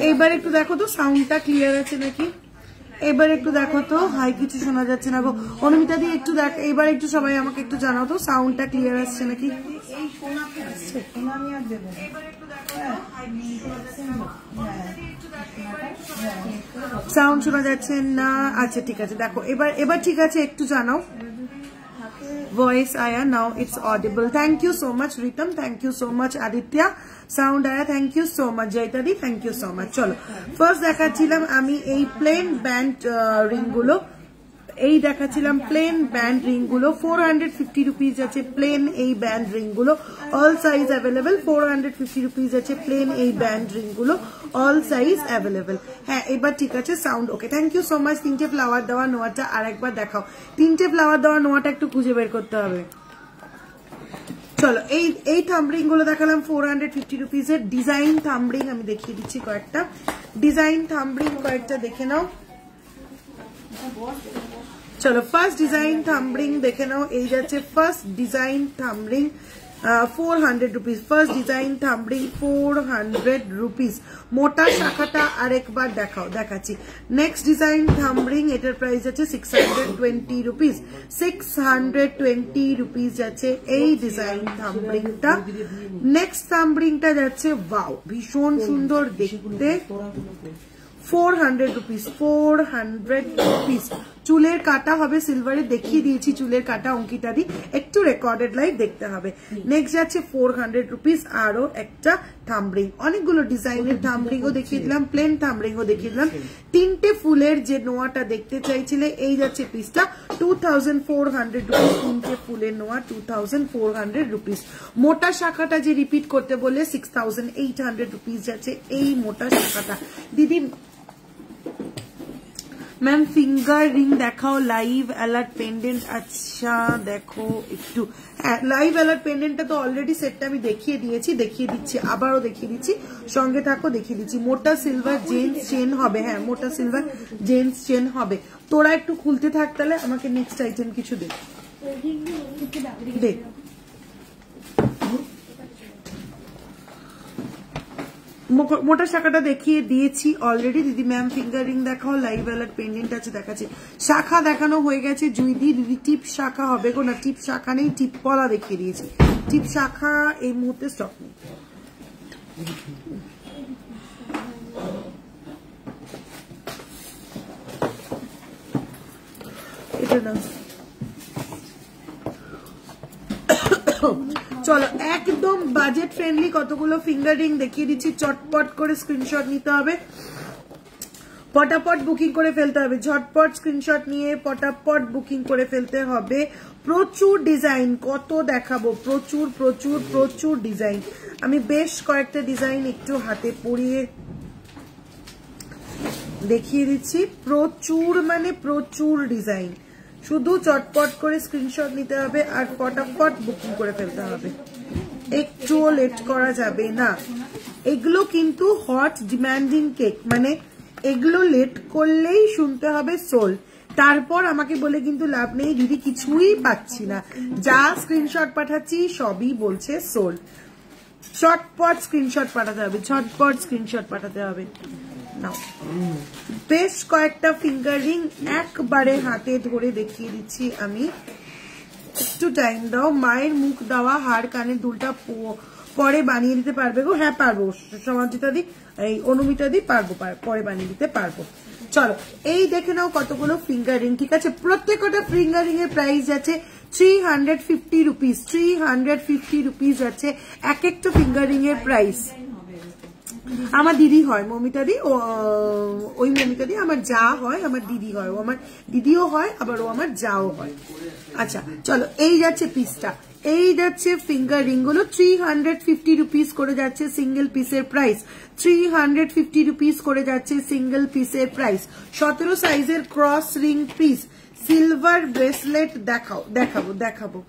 এইবার একটু দেখো তো সাউন্ডটা ক্লিয়ার আছে নাকি, এবার একটু দেখো তো। হাই, কিছু শোনা যাচ্ছে না গো। অনুমিতা দি একটু দেখ, এবার একটু সবাই আমাকে একটু জানাও তো সাউন্ডটা ক্লিয়ার আসছে নাকি। সাউন্ড শোনা যাচ্ছে না? আচ্ছা ঠিক আছে, দেখো এবার ঠিক আছে, একটু জানাও। Voice आया, now it's audible. Thank you so much Ritam, thank you so much Aditya. Sound आया, thank you so much Jaitadi, thank you so much. চলো ফার্স্ট দেখাচ্ছিলাম আমি এই প্লেন ব্যান্ড রিং গুলো, এই দেখাচ্ছিলাম প্লেন ব্যান্ড রিং গুলো। 450 রুপিস আছে প্লেন এই ব্যান্ড রিং গুলো, অল সাইজ অ্যাভেলেবেল। 450 রুপিস আছে প্লেন এই ব্যান্ড রিং গুলো, অল সাইজ অ্যাভেলেবেল। হ্যাঁ এবার ঠিক আছে, sound okay, thank you so much. তিনটে ফ্লাওয়ার দেওয়া নোয়াটা আরেকবার দেখাও, তিনটে ফ্লাওয়ার দেওয়া নোয়াটা একটু খুঁজে বের করতে হবে। চলো এই থাম্বরিং গুলো দেখালাম 450 রুপিসের। ডিজাইন থাম্বরিং আমি দেখিয়ে দিচ্ছি কয়েকটা, ডিজাইন থাম্বরিং কয়েকটা দেখে নাও। চলো ফার্স্ট ডিজাইন থাম্বরিং দেখে নাও, এই যাচ্ছে first design thumb ring 400 rupees, first design thumb ring 400 rupees. মোটা শাখাটা আরেকবার দেখাও, দেখাচ্ছি। নেক্সট ডিজাইন থাম্বরিং, এটার প্রাইস আছে 620 রুপিস, 620 রুপিস যাচ্ছে এই ডিজাইন থাম্বরিংটা। নেক্সট থাম্বরিংটা যাচ্ছে ওয়াও, ভীষণ সুন্দর দেখতে, 400 রুপিস, 400 রুপিস। চুলের কাটা হবে সিলভারে, দেখিয়ে দিয়েছি চুলের কাটা অঙ্কিতা দি, একটু রেকর্ডেড লাইভ দেখতে হবে। নেক্সট যাচ্ছে 400 রুপিস, আরো একটা থাম্বরিং, অনেকগুলো ডিজাইনের থাম্বরিংও দেখিয়ে দিলাম, প্লেন থাম্বরিংও দেখিয়ে দিলাম। তিনটে ফুলের যে নোয়াটা দেখতে চাইছিলে, এই যাচ্ছে পিসটা 2400 রুপিস, তিনটে ফুলের নোয়া 2400 রুপিস। মোটা শাখাটা যে রিপিট করতে বললে 6800 রুপিস যাচ্ছে এই মোটা শাখাটা। দিদি ম্যাম ফিঙ্গার রিং দেখাও, লাইভ অ্যালার্ট পেন্ডেন্ট। আচ্ছা দেখো একটু, লাইভ অ্যালার্ট পেন্ডেন্টটা তো অলরেডি সেটটা আমি দেখিয়ে দিয়েছি, দেখিয়ে দিচ্ছি, আবারও দেখিয়ে দিচ্ছি, সঙ্গে থাকো দেখিয়ে দিচ্ছি। মোটা সিলভার জেন্টস চেন হবে, হ্যাঁ মোটা সিলভার জেন্টস চেন হবে। তোরা একটু খুলতে থাক, তাহলে আমাকে নেক্সট আইটেম কিছু দেখ। মোটা শাখাটা দেখিয়ে দিয়েছি অলরেডি। দিদি ম্যাম ফিঙ্গার রিং দেখাও, লাইভ অ্যালার্ট পেন্ডেন্ট আছে দেখাচ্ছি। শাখা দেখানো হয়ে গেছে জুইদি। দিদি টিপ শাখা হবে গো, না টিপ শাখা নেই, টিপ পলা দেখিয়ে দিয়েছি। টিপ শাখা এই মুহূর্তে স্টক নেই। এটা না, চলো একদম বাজেট ফ্রেন্ডলি কতগুলো ফিঙ্গার রিং দেখিয়ে দিচ্ছি, চটপট করে স্ক্রিনশট নিতে হবে, পটাপট বুকিং করে ফেলতে হবে, ঝটপট স্ক্রিনশট নিয়ে পটাপট বুকিং করে ফেলতে হবে। প্রচুর ডিজাইন, কত দেখাবো, প্রচুর প্রচুর প্রচুর ডিজাইন। আমি বেশ কয়েকটা ডিজাইন একটু হাতে পরিয়ে দেখিয়ে দিচ্ছি, প্রচুর মানে প্রচুর ডিজাইন। শুধু চটপট করে স্ক্রিনশট নিতে হবে আর ফটাফট বুকিং করে ফেলতে হবে, একটুও লেট করা যাবে না। এগুলো কিন্তু হট ডিমান্ডিং কেক, মানে এগুলো লেট করলেই শুনতে হবে সোল্ড। তারপর আমাকে বলে কিন্তু লাভ নেই দিদি কিছুই পাচ্ছি না, যা স্ক্রিনশট পাঠাচ্ছি সবই বলছে সোল্ড। চটপট স্ক্রিনশট পাঠাতে হবে, ঝটপট স্ক্রিনশট পাঠাতে হবে। নাও বেশ কয়েকটা ফিঙ্গার রিং একবারে হাতে ধরে দেখিয়ে দিচ্ছি আমি, একটু টাইম দাও। মায়ের মুখ দেওয়া হাড় কানের দুলটা পরে বানিয়ে দিতে পারবে গো? হ্যাঁ পারবো সমাজিতা দি, এই অনুমিতা দি পারবো, পরে বানিয়ে দিতে পারবো। চলো এই দেখে নাও কতগুলো ফিঙ্গার রিং, ঠিক আছে? প্রত্যেকটা ফিঙ্গার রিং এর প্রাইস যাচ্ছে 350 রুপিস, 350 রুপিস আছে এক একটা ফিঙ্গার রিং এর প্রাইস। আমার দিদি হয় মমিতা দি, ওই মমিতা দি আমার যা হয়, আমার দিদি হয়, ও আমার দিদিও হয় আবার ও আমার যাও হয়। আচ্ছা চলো এই যাচ্ছে পিসটা, এই যাচ্ছে ফিঙ্গার রিং গুলো 350 রুপিস করে যাচ্ছে সিঙ্গেল পিসের প্রাইস, 350 রুপিস করে যাচ্ছে সিঙ্গেল পিসের প্রাইস। 17 সাইজের cross ring piece, silver bracelet দেখাবো।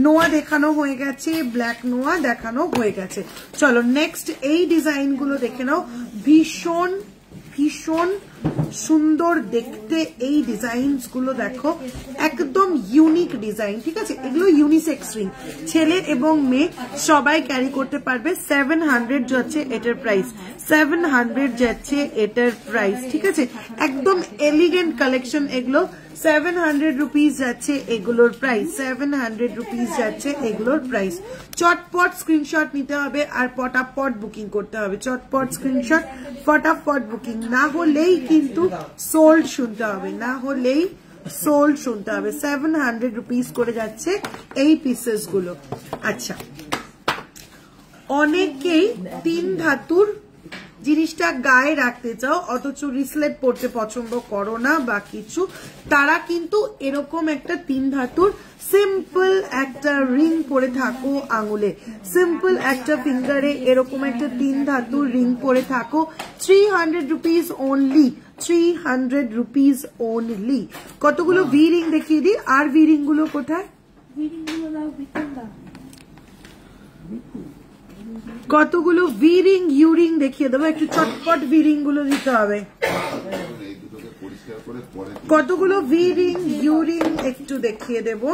নোয়া দেখানো হয়ে গেছে, ব্ল্যাক নোয়া দেখানো হয়ে গেছে। চলো নেক্সট এই ডিজাইন গুলো দেখে নাও, ভীষণ ভীষণ সুন্দর দেখতে এই ডিজাইন গুলো দেখো, একদম ইউনিক ডিজাইন, ঠিক আছে? এগুলো ইউনিসেক্স রিং, ছেলে এবং মেয়ে সবাই ক্যারি করতে পারবে। 700 যাচ্ছে এটার প্রাইস, 700 যাচ্ছে এটার প্রাইস, ঠিক আছে? একদম এলিগেন্ট কালেকশন এগুলো, 700 রুপিস যাচ্ছে এগুলোর প্রাইস, 700 রুপিস যাচ্ছে এগুলোর প্রাইস। চটপট স্ক্রিনশট নিতে হবে আর পটাপট বুকিং করতে হবে, চটপট স্ক্রিনশট ফটাফট বুকিং, না হলেই কিন্তু সোল্ড শুনতে হবে, না হলেই সোল্ড শুনতে হবে। 700 রুপিস করে যাচ্ছে এই পিসেস গুলো। আচ্ছা অনেকেই 3 ধাতুর জিনিসটা গায়ে রাখতে চাও অথচ রিসলেট পড়তে পছন্দ করো না বা কিছু, তারা কিন্তু এরকম একটা 3 ধাতুর সিম্পল একটা রিং পরে থাকো আঙুলে, সিম্পল একটা ফিঙ্গারে এরকম একটা 3 ধাতুর রিং পরে থাকো। 300 রুপিস অনলি, 300 রুপিস অনলি। কতগুলো ভি রিং দেখিয়ে দিই, আর ভি রিং গুলো কোথায়? কতগুলো ভি রিং ইউ রিং দেখিয়ে দেবো, একটু চটপট ভি রিং গুলো দিতে হবে। কতগুলো ভি রিং ইউ রিং একটু দেখিয়ে দেবো।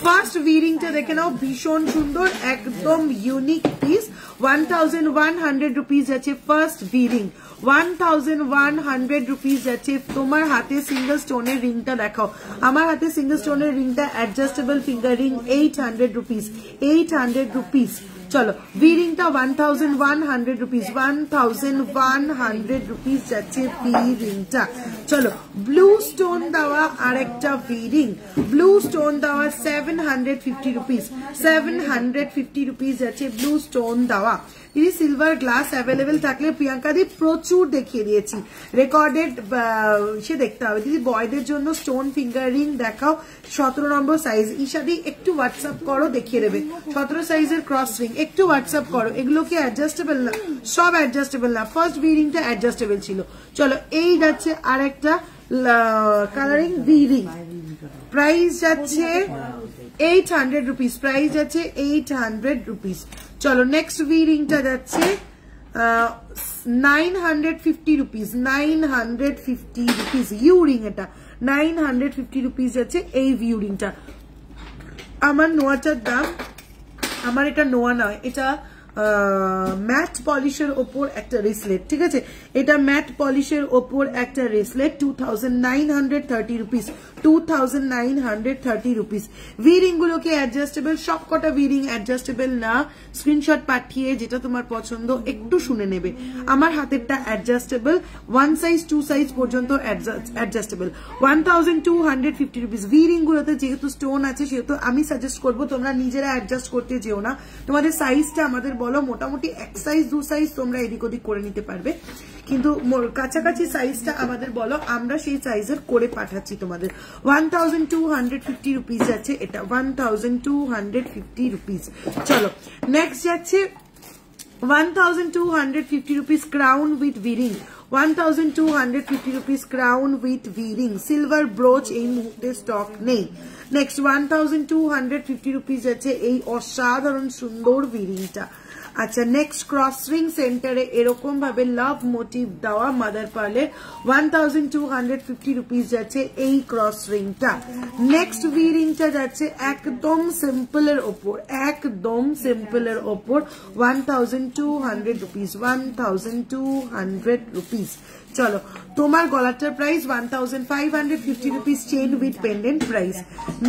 ফার্স্ট ভি রিংটা দেখে নাও, ভীষণ সুন্দর, একদম ইউনিক পিস। 1100 রুপিস আছে ফার্স্ট ভি রিং, 1100 রুপিস আছে। তোমার হাতে সিঙ্গেল স্টোনের রিংটা দেখাও, আমার হাতে সিঙ্গেল স্টোনের রিংটা adjustable finger ring 800 rupees, 800 rupees. চলো ভি রিংটা 1100 রুপিস, 1100 রুপিস যাচ্ছে ভি রিংটা। চলো ব্লু স্টোন দেওয়া আরেকটা ভি রিং, ব্লু স্টোন দেওয়া 750 রুপিস, 750 রুপিস যাচ্ছে ব্লু স্টোন দেওয়া। দিদি সিলভার গ্লাস অ্যাভেলেবেল থাকলে প্রিয়াঙ্কা দি প্রচুর দেখিয়ে দিয়েছি, রেকর্ডেড সে দেখতে হবে। দিদি বয়দের জন্য স্টোন ফিঙ্গার রিং দেখাও, 17 নম্বর সাইজ। ঈশাদি একটু হোয়াটসঅ্যাপ করো, দেখিয়ে দেবে। 17 সাইজের ক্রস রিং একটু হোয়াটসঅ্যাপ করো। এগুলো কি অ্যাডজাস্টেবল না? সব অ্যাডজাস্টেবল না, ফার্স্ট ভি রিংটা অ্যাডজাস্টেবল ছিল। চলো এই যাচ্ছে আর একটা কালারিং ভি রিং, প্রাইস যাচ্ছে 800 রুপিস, প্রাইস যাচ্ছে 800 রুপিস। চলো নেক্সট ভি রিংটা যাচ্ছে 950 রুপিস, 950 রুপিস ইউ রিং, এটা 950 রুপিস যাচ্ছে এই ভিউ রিংটা। আমার নোয়াটার দাম, আমার এটা নোয়া নয়, এটা ম্যাট পলিশের ওপর একটা রেসলেট, ঠিক আছে? এটা ম্যাট পলিশের ওপর একটা রেসলেট, 2930 রুপিস, 2930 রুপিস। ভি রিং গুলোকে অ্যাডজাস্টেবল, সবকটা ভি রিং অ্যাডজাস্টেবল না, স্ক্রিনশট পাঠিয়ে যেটা তোমার পছন্দ একটু শুনে নেবে। আমার হাতেরটা অ্যাডজাস্টেবল, 1 সাইজ 2 সাইজ পর্যন্ত অ্যাডজাস্টেবল, 1250 রুপিস। ভি রিং গুলোতে যেহেতু স্টোন আছে সেহেতু আমি সাজেস্ট করবো তোমরা নিজেরা অ্যাডজাস্ট করতে যেও না, তোমাদের সাইজটা আমাদের বলো, মোটামুটি 1 সাইজ 2 সাইজ তোমরা এদিক ওদিক করে নিতে পারবে, কিন্তু কাছাকাছি সাইজটা আমাদের বলো, আমরা সেই সাইজের করে পাঠাচ্ছি তোমাদের। 1250 রুপিস যাচ্ছে এটা, 1250 রুপিস। চলো নেক্সট যাচ্ছে 1250 rupees crown with V ring, 1250 rupees crown with V ring. Silver ব্রোচ এই মুহূর্তে স্টক নেই। নেক্সট 1250 রুপিস যাচ্ছে এই অসাধারণ সুন্দর ভি রিংটা। আচ্ছা নেক্সট ক্রস রিং সেন্টারে এরকম ভাবে লাভ মোটিভ দেওয়া মাদার পার্লের, 1250 রুপিস যাচ্ছে এই ক্রস রিংটা। নেক্সট ভি রিংটা যাচ্ছে একদম সিম্পলের ওপর, একদম সিম্পলের ওপর, 1200 রুপিস, 1200 রুপিস। চলো তোমার গলাটার price 1550 rupees, chain with pendant price.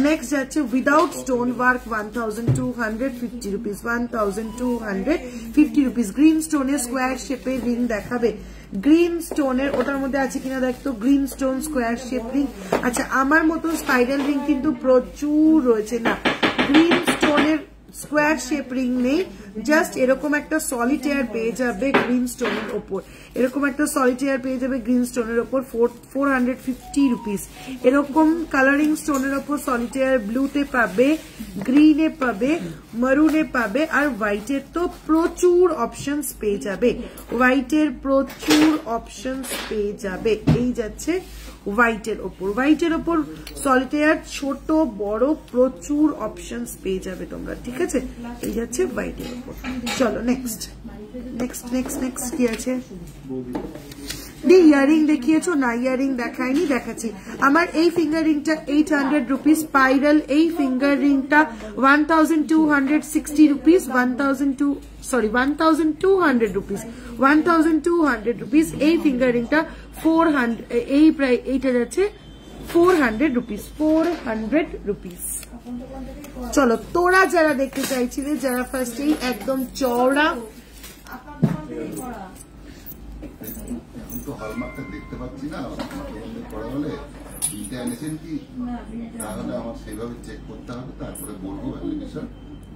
Next যাচ্ছে without stone work, 1250 rupees, 1250 rupees. Green স্টোনের স্কোয়ার শেপের রিং দেখাবে, গ্রিন স্টোনের, ওটার মধ্যে আছে কিনা দেখতো, green stone square shape ring. আচ্ছা আমার মতো স্পাইরাল রিং কিন্তু প্রচুর রয়েছে না, গ্রিন স্টোনের স্কোয়ার শেপ রিং নেই, জাস্ট এরকম একটা সলিটেয়ার পেয়ে যাবে গ্রিন স্টোনের ওপর, এরকম একটা সলিটেয়ার পেয়ে যাবে গ্রিন স্টোনের ওপর 450 রুপিস। এরকম কালারিং স্টোনের ওপর সলিটেয়ার ব্লুতে পাবে, গ্রিনে পাবে, মারুনে পাবে, আর হোয়াইটের তো প্রচুর অপশনস পেয়ে যাবে, হোয়াইটের প্রচুর অপশনস পেয়ে যাবে। এই যাচ্ছে হোয়াইটের ওপর, হোয়াইটের ওপর সলিটেয়ার ছোট বড় প্রচুর অপশনস পেয়ে যাবে তোমরা, ঠিক আছে? এই যাচ্ছে হোয়াইটের ওপর। চলো নেক্সট নেক্সট নেক্সট নেক্সট কি আছে? দি ইয়ারিং দেখিয়েছো না? ইয়ারিং দেখায়নি, দেখাচ্ছি। আমার এই ফিঙ্গার রিংটা 800 রুপিস, স্পাইরাল এই ফিঙ্গার রিংটা 1260 রুপিস, 1200 রুপিস, 1200 রুপিস। এই ফিঙ্গার রিংটা 400, এই প্রায় এইটা যাচ্ছে 400 রুপিস, 400 রুপিস। চলো তোরা যারা দেখতে চাইছিলে, যারা ফার্স্টেই একদম চওড়া, তো হলমার্কটা দেখতে পাচ্ছি না, করা হলে কিনতে এনেছেন কি, তাহলে আমার সেইভাবে চেক করতে হবে, তারপরে বলবো ভ্যালিডেশন,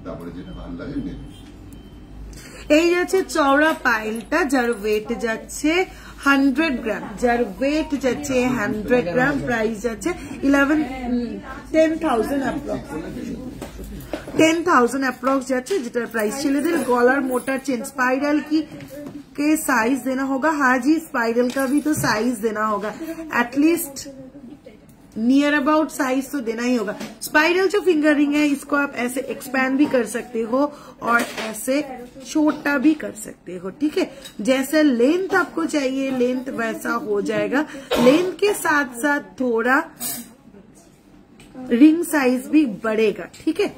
তারপরে যেটা ভালো লাগে নেবে। এই যাচ্ছে চওড়া পাইলটা, যার ওয়েট যাচ্ছে 100 গ্রাম, যার ওয়েট যাচ্ছে 100 গ্রাম, প্রাইস যাচ্ছে 10,000 अप्रॉक्स যাচ্ছে, যেটার প্রাইস। ছেলেদের গলার মোটার চেন, स्पाइरल की के साइज देना होगा, हाँ जी स्पाइरल का भी तो साइज देना होगा, एटलीस्ट नियर अबाउट साइज तो देना ही होगा। स्पाइरल जो फिंगर रिंग है इसको आप ऐसे एक्सपैंड भी कर सकते हो और ऐसे छोटा भी कर सकते हो, ठीक है? जैसे लेंथ आपको चाहिए लेंथ वैसा हो जाएगा, लेंथ के साथ साथ थोड़ा रिंग साइज भी बढ़ेगा, ठीक है?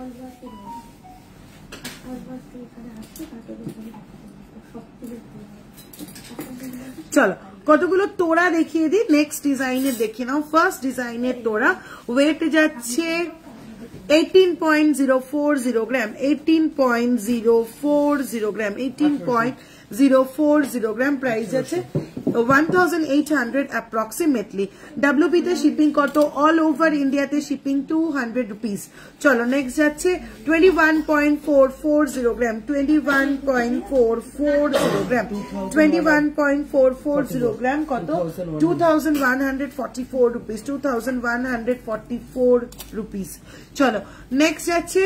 চলো কতগুলো তোড়া দেখিয়ে দিই, নেক্সট ডিজাইনের দেখে নাও। ফার্স্ট ডিজাইনের তোড়া ওয়েট যাচ্ছে 18.040 গ্রাম, 18.040 গ্রাম, 18.040 গ্রাম, প্রাইস আছে 1800 অ্যাপ্রক্সিমেটলি। WP তে শিপিং কত? অল ওভার ইন্ডিয়াতে শিপিং 200 রুপিস। চলো নেক্সট যাচ্ছে 21.440 গ্রাম, 21.440 গ্রাম, 21.440 গ্রাম কত? 2144 রুপিস, 2144 রুপিস। চলো নেক্সট যাচ্ছে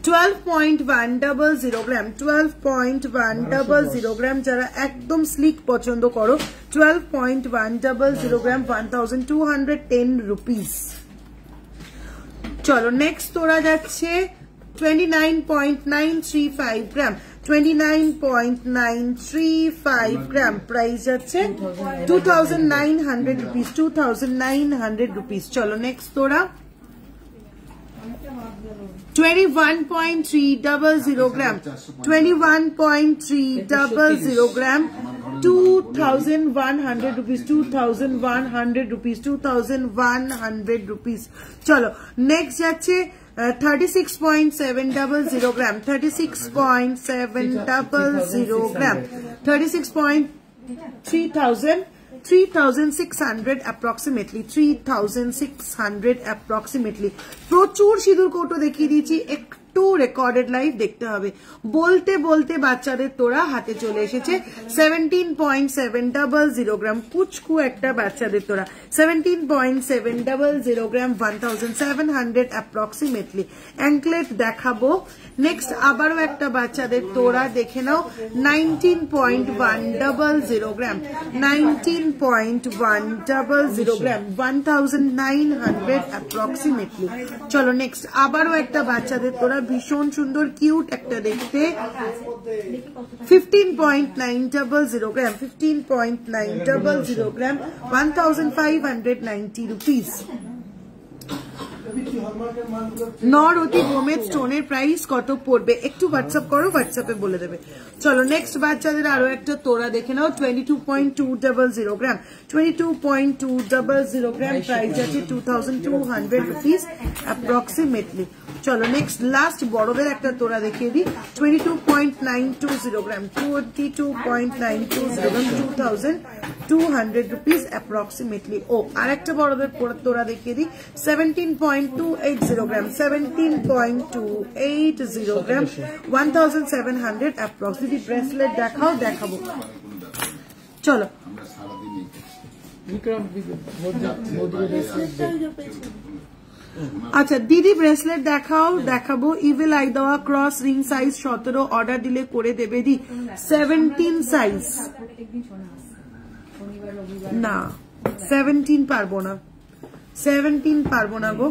12.100 গ্রাম, 12.100 গ্রাম, যারা একদম স্লিক পছন্দ করো 12.100 গ্রাম, 1210 রুপিস। চলো নেক্সট তোরা যাচ্ছে 29.935 গ্রাম, 29.935 গ্রাম, প্রাইস যাচ্ছে 2900 রুপিস, 2900 রুপিস। চলো নেক্সট তোরা 21.300 গ্রাম, 21.300 গ্রাম, 2100 রুপিস, 2100 রুপিস, 2100 রুপিস। চলো নেক্সট যাচ্ছে 36.700 গ্রাম, 36.700 গ্রাম, 36.600 approximately, 3600 approximately। প্রচুর সিঁদুর কৌটো দেখিয়ে দিয়েছি, একটু রেকর্ডেড লাইভ দেখতে হবে। বলতে বলতে বাচ্চাদের তোরা হাতে চলে এসেছে 17.700 গ্রাম, পুচকু একটা বাচ্চাদের তোরা 17.700 গ্রাম, 1700 approximately। অ্যাঙ্কলেট দেখাবো নেক্সট, আবারও একটা বাচ্চাদের তোরা দেখে নাও 19.100 গ্রাম, 19.100 গ্রাম, 1900 approximately। চলো নেক্সট আবারও একটা বাচ্চাদের তোরা ভীষণ সুন্দর কিউট একটা দেখতে 15.900 গ্রাম, 15.900 গ্রাম, 1590 রুপিস। নরতি গোমেদ স্টোনের প্রাইস কত পড়বে একটু হোয়াটসঅ্যাপ করো, হোয়াটসঅ্যাপে বলে দেবে। চলো নেক্সট বাচ্চাদের আরো একটা তোরা দেখে নাও 22.200 গ্রাম, 22.200 গ্রাম, প্রাইস আছে 2200 রুপিস অ্যাপ্রক্সিমেটলি। চলো নেক্সট লাস্ট বড়দের একটা তোরা দেখিয়ে দিই 22.920 গ্রাম, 22.920 গ্রাম, 2200 রুপিস অ্যাপ্রক্সিমেটলি। ও আর একটা বড়দের তোরা দেখিয়ে দিই 17.280 গ্রাম, 17.280 গ্রাম, 1700 অ্যাপ্রক্স। দিদি ব্রেসলেট দেখাও, দেখাবো। চলো আচ্ছা দিদি ব্রেসলেট দেখাও, দেখাবো। ইভিল আই দেওয়া ক্রস রিং সাইজ 17, অর্ডার দিলে করে দেবে দি 17 সাইজ না, 17 পারবো না, 17 পারবো না গো।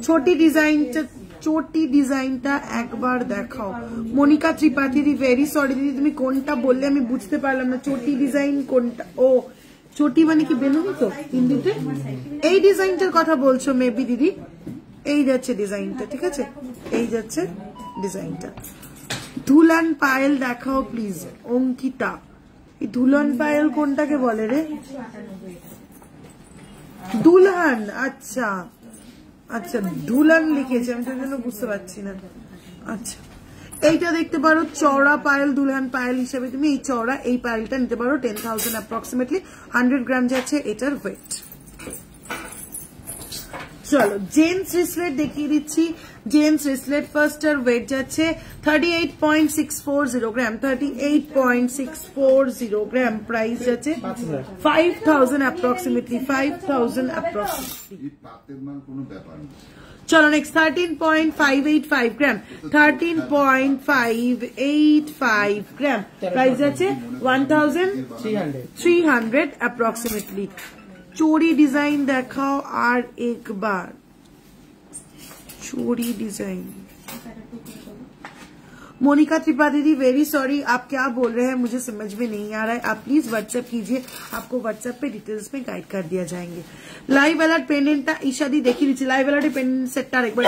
ছোটি ডিজাইনটা, চটি ডিজাইনটা একবার দেখাও। মনিকা ত্রিপাঠী দি ভেরি সরি দিদি, তুমি কোনটা বললে আমি বুঝতে পারলাম না। চটি ডিজাইন কোনটা? ও চটি মানে কি বেলুন তো হিন্দিতে? এই ডিজাইনটার কথা বলছো মেবি দিদি। এই যাচ্ছে ডিজাইনটা, ঠিক আছে, এই যাচ্ছে ডিজাইনটা। ধুলান পায়েল দেখাও প্লিজ অঙ্কিতা। এই ধুলান পায়েল কোনটাকে বলে রে? দুলহান, আচ্ছা আচ্ছা ধুলান লিখেছে, আমি তার জন্য বুঝতে পারছি না। আচ্ছা এইটা দেখতে পারো চওড়া পায়েল, দুলহান পায়েল হিসেবে তুমি এই চওড়া এই পায়েলটা নিতে পারো। 10,000 অ্যাপ্রক্সিমেটলি, 100 গ্রাম যাচ্ছে এটার ওয়েট। চলো জেন্টস রিসলেট দেখিয়ে দিচ্ছি। জেন্টস রিসলেট ফার্স্টার ওয়েট যাচ্ছে 38.640 গ্রাম, 38.640 গ্রাম, প্রাইস যাচ্ছে 5000 অ্যাপ্রক্সিমেটলি, 5000 অ্যাপ্রক্সিমেটলি। চলো নেক্সট 13.585 গ্রাম, 13.585 গ্রাম, প্রাইস আছে 1300 অ্যাপ্রক্সিমেটলি। চোরি ডিজাইন দেখাও আর একবার, चोरी डिजाइन। मोनिका त्रिपाठी दी वेरी सॉरी, आप क्या बोल रहे हैं मुझे समझ में नहीं आ रहा है। आप प्लीज व्हाट्सएप कीजिए, आपको व्हाट्सएप पे डिटेल्स में गाइड कर दिया जाएंगे। लाइव अलर्ट पेंडेंट ईशा दी देखी नीचे लाइव अलर्ट पेंडेंट सेट एक बार।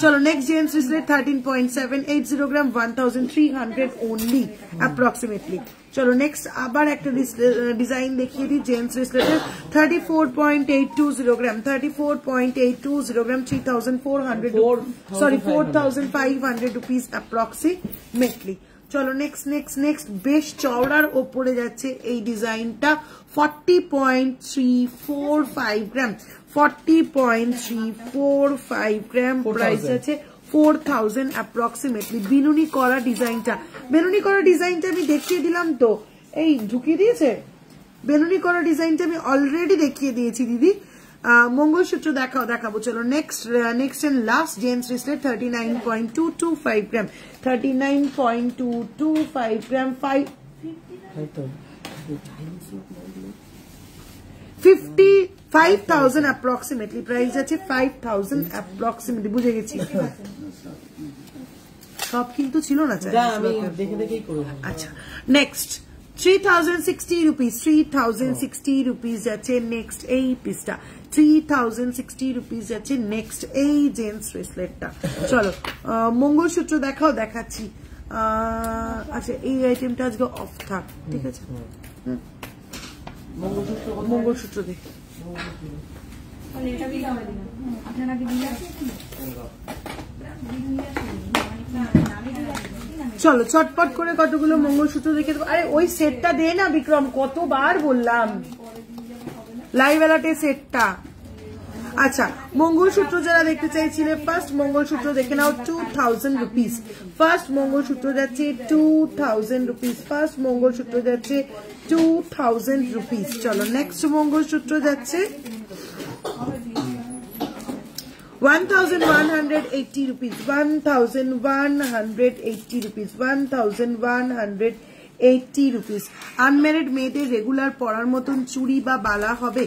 चलो नेक्स्ट जेंट्स रिसलेट 13.780 ग्राम, 1300 ओनली अप्रोक्सीमेटली। চলো নেক্সট আবার একটা ডিজাইন দেখিয়ে দিই জেন্টস ব্রেসলেটের 34.820 গ্রাম 34.820 গ্রাম 3,400 সরি 4,500 রুপিস অ্যাপ্রক্সিমেটলি। চলো নেক্সট বেশ চওড়ার ওপরে যাচ্ছে এই ডিজাইনটা 40.345 গ্রাম 40.345 গ্রাম প্রাইস আছে 4,000 অ্যাপ্রক্সিমেটলি। বেনুনি করা ডিজাইনটা আমি দেখিয়ে দিলাম তো, এই ঢুকিয়ে দিয়েছে বেনুনি করা ডিজাইনটা আমি অলরেডি দেখিয়ে দিয়েছি দিদি। মঙ্গলসূত্র দেখাবো চলো next and last gents bracelet 39.225 gram 39.225 gram 55,000 approximately price আছে 5,000 অ্যাপ্রক্সিমেটলি। বুঝে গেছি সব কিন্তু ছিল না আচ্ছা নেক্সট 3,060 রুপিস 3,060 রুপিস যাচ্ছে নেক্সট এই পিসটা 3,060 রুপিস যাচ্ছে নেক্সট এই জেন্টস ব্রেসলেটটা। চলো মঙ্গলসূত্র দেখাচ্ছি। আচ্ছা এই আইটেমটা আজকে অফ থাক, ঠিক আছে মঙ্গলসূত্র দেখি চলো চটপট করে কতগুলো মঙ্গলসূত্র দেখে দেবো। আরে ওই সেটটা দে না বিক্রম, কতবার বললাম লাইভ অ্যালার্টে সেটটা। আচ্ছা মঙ্গলসূত্র যারা দেখতে চাইছিলে ফার্স্ট মঙ্গলসূত্র দেখে নাও 2,000 রুপিস। ফার্স্ট মঙ্গলসূত্র যাচ্ছে 2,000 রুপিস ফার্স্ট মঙ্গলসূত্র যাচ্ছে 2,000 রুপিস। চলো নেক্সট মঙ্গলসূত্র যাচ্ছে 1,180 রুপিস 1,180 রুপিস 1,180 রুপিস। আনম্যারিড মেয়েদের রেগুলার পরার মতন চুড়ি বা বালা হবে,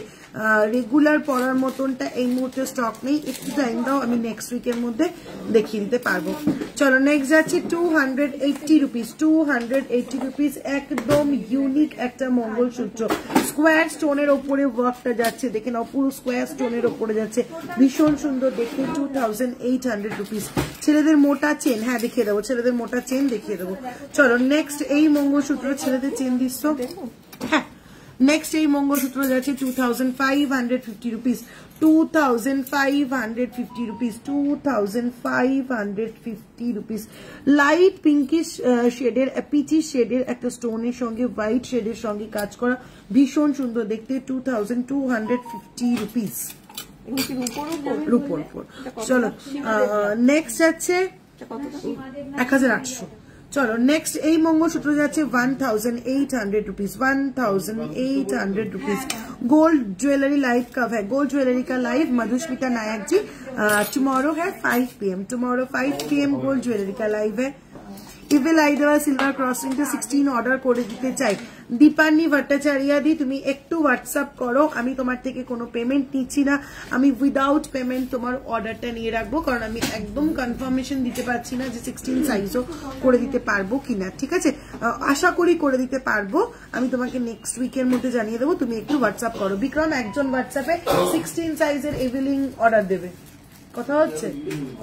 রেগুলার পরার মতনটা এই মুহূর্তে স্টক নেই, একটু টাইম দাও আমি নেক্সট উইকের মধ্যে দেখিয়ে দিতে পারবো। চলো নেক্সট যাচ্ছে 280 রুপিস 280 রুপিস একদম ইউনিক একটা মঙ্গলসূত্র স্কোয়ার স্টোনের ওপরে ওয়ার্কটা যাচ্ছে, দেখে নাও পুরো স্কোয়ার স্টোনের ওপরে যাচ্ছে, ভীষণ সুন্দর দেখতে 2,800 রুপিস। ছেলেদের মোটা চেন, হ্যাঁ দেখিয়ে দেবো, ছেলেদের মোটা চেন দেখিয়ে দেবো। চলো নেক্সট এই মঙ্গলসূত্র ছেলেদের চেন দিচ্ছ, হ্যাঁ নেক্সট এই মঙ্গলসূত্র যাচ্ছে 2,550 rupees 2,550 rupees 2,550 rupees. Light pinkish শেডের পিচি শেডের একটা স্টোনের সঙ্গে হোয়াইট শেডের সঙ্গে কাজ করা, ভীষণ সুন্দর দেখতে 2,250 রুপিস রুপোর উপর। চলো নেক্সট যাচ্ছে 1,800। চলো নেক্সট এই মঙ্গলসূত্র যাচ্ছে 1,800 rupees 1,800 rupees. Gold jewellery live कब है? गोल्ड ज्वेलरी का लाइव मधुस्मिता नायक जी टुमारो है 5 PM। Tomorrow 5 PM gold jewellery का लाइव है। ইভেল আই দেওয়া সিলভার ক্রসিংটা 16 অর্ডার করে দিতে চাই। দীপান্নি ভট্টাচার্য দি তুমি একটু হোয়াটসঅ্যাপ করো, আমি তোমার থেকে কোনো পেমেন্ট নিচ্ছি না, আমি উইদাউট পেমেন্ট তোমার অর্ডারটা নিয়ে রাখবো, কারণ আমি একদম কনফার্মেশন দিতে পারছি না যে 16 সাইজও করে দিতে পারবো কিনা, ঠিক আছে? আশা করি করে দিতে পারবো, আমি তোমাকে নেক্সট উইকের মধ্যে জানিয়ে দেবো, তুমি একটু হোয়াটসঅ্যাপ করো। বিক্রম একজন হোয়াটসঅ্যাপে 16 সাইজের এভিলিং অর্ডার দেবে, কথা হচ্ছে,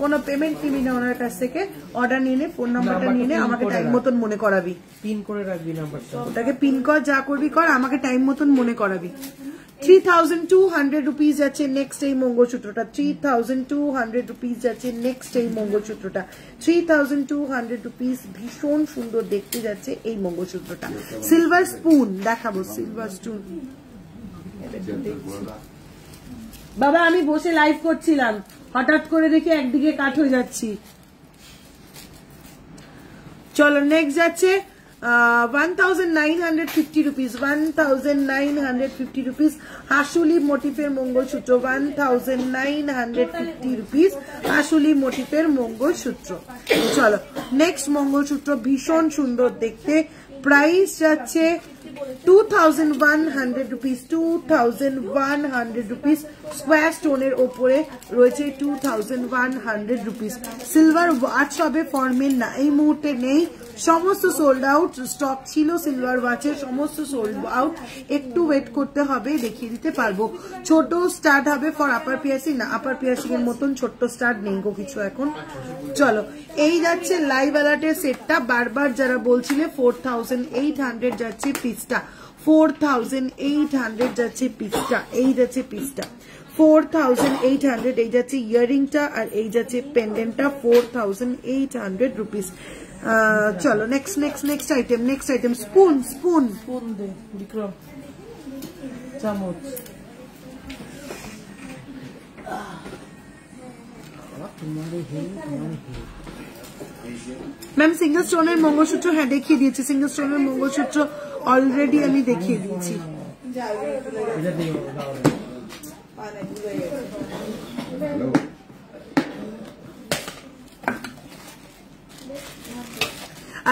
কোনো পেমেন্ট নিবি না ওনার কাছ থেকে, অর্ডার নিয়ে নে, ফোন নাম্বারটা নিয়ে নে, আমাকে টাইম মতন মনে করাবি, পিন করে রাখবি নাম্বারটা, ওটাকে পিন কর, যা করবি কর, আমাকে টাইম মতন মনে করাবি। 3,200 রুপিস যাচ্ছে নেক্সট এই মঙ্গলসূত্রটা, 3,200 রুপিস যাচ্ছে নেক্সট এই মঙ্গলসূত্রটা, 3,200 রুপিস, ভীষণ সুন্দর দেখতে যাচ্ছে এই মঙ্গলসূত্রটা। সিলভার স্পুন দেখাবো, সিলভার স্পুন। বাবা আমি বসে লাইভ করছিলাম, হঠাৎ করে দেখি একদিকে কাট হয়ে যাচ্ছি। চলো নেক্সট যাচ্ছে 1,950 রুপিস 1,950 রুপিস। হাসুলি মোটিফের মঙ্গলসূত্র 1,950 রুপিস, হাসুলি মোটিফের মঙ্গলসূত্র। চলো নেক্সট মঙ্গলসূত্র, ভীষণ সুন্দর দেখতে, প্রাইস যাচ্ছে 2100 rupees, 2100 rupees, square stone এর উপরে রয়েছে 2100 rupees। সিলভার ওয়াচ হবে ফর্মে না, এই মুহূর্তে নেই, সমস্ত সোল্ড আউট। স্টক ছিল সিলভার ওয়াচের, সমস্ত সোল্ড আউট, একটু ওয়েট করতে হবে, দেখিয়ে দিতে পারবো। ছোট স্টার্ট হবে ফর আপার পিয়ার্সিং, না আপার পিয়ার্সিং এর মতন ছোট্ট স্টার্ট নেই গো কিছু এখন। চলো এই যাচ্ছে লাইভ অ্যালার্টের সেটটা, বারবার যারা বলছিলে 4800 যাচ্ছে পিসটা, 4800 যাচ্ছে পিসটা, এই যাচ্ছে পিসটা 4800, এই যাচ্ছে ইয়ারিংটা, আর এই যাচ্ছে পেন্ডেন্টটা 4800 রুপিস। চলো নেক্সট আইটেম স্পুন দে বিক্রম চামচ। ম্যাম সিঙ্গেল স্টোনের মঙ্গলসূত্র, হ্যাঁ দেখিয়ে দিয়েছি, সিঙ্গেল স্টোনের মঙ্গলসূত্র অলরেডি আমি দেখিয়ে দিয়েছি।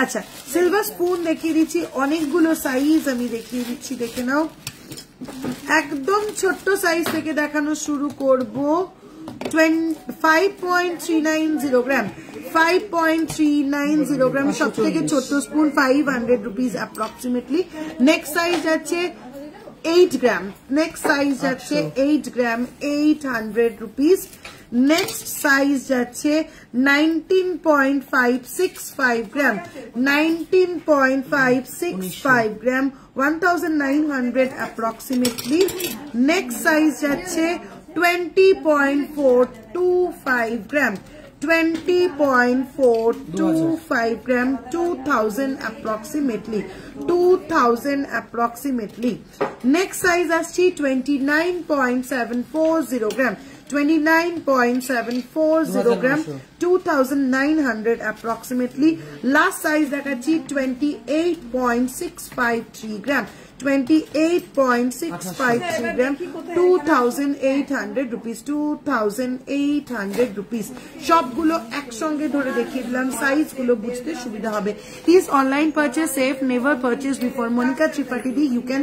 আচ্ছা সিলভার স্পুন দেখিয়ে দিচ্ছি, অনেকগুলো সাইজ আমি দেখিয়ে দিচ্ছি, দেখে নাও। একদম ছোট্ট সাইজ থেকে দেখানো শুরু করব, 5.390 গ্রাম, 5.390 গ্রাম সব থেকে ছোট্ট spoon, 500 rupees approximately. Next size আছে 8 গ্রাম, নেক্সট সাইজ যাচ্ছে 8 গ্রাম, 800 রুপিস। নেক্সট সাইজ যাচ্ছে 19.565 গ্রাম, 19.565 গ্রাম, 1900 অ্যাপ্রক্সিমেটলি। নেক্সট সাইজ যাচ্ছে 20.425 গ্রাম, 20.425 gram, 2000 approximately, 2000 approximately. Next size আসছি 29.740 gram, 29.740 gram, 2900 approximately. Last size দেখাচ্ছি 28.653 gram, 28.653 gram, 2800 rupees, 2800 rupees। সবগুলো একসঙ্গে ধরে দেখিয়ে দিলাম, সাইজ গুলো বুঝতে সুবিধা হবে। Is online purchase safe? Never purchase before. Monica Tripathi, you can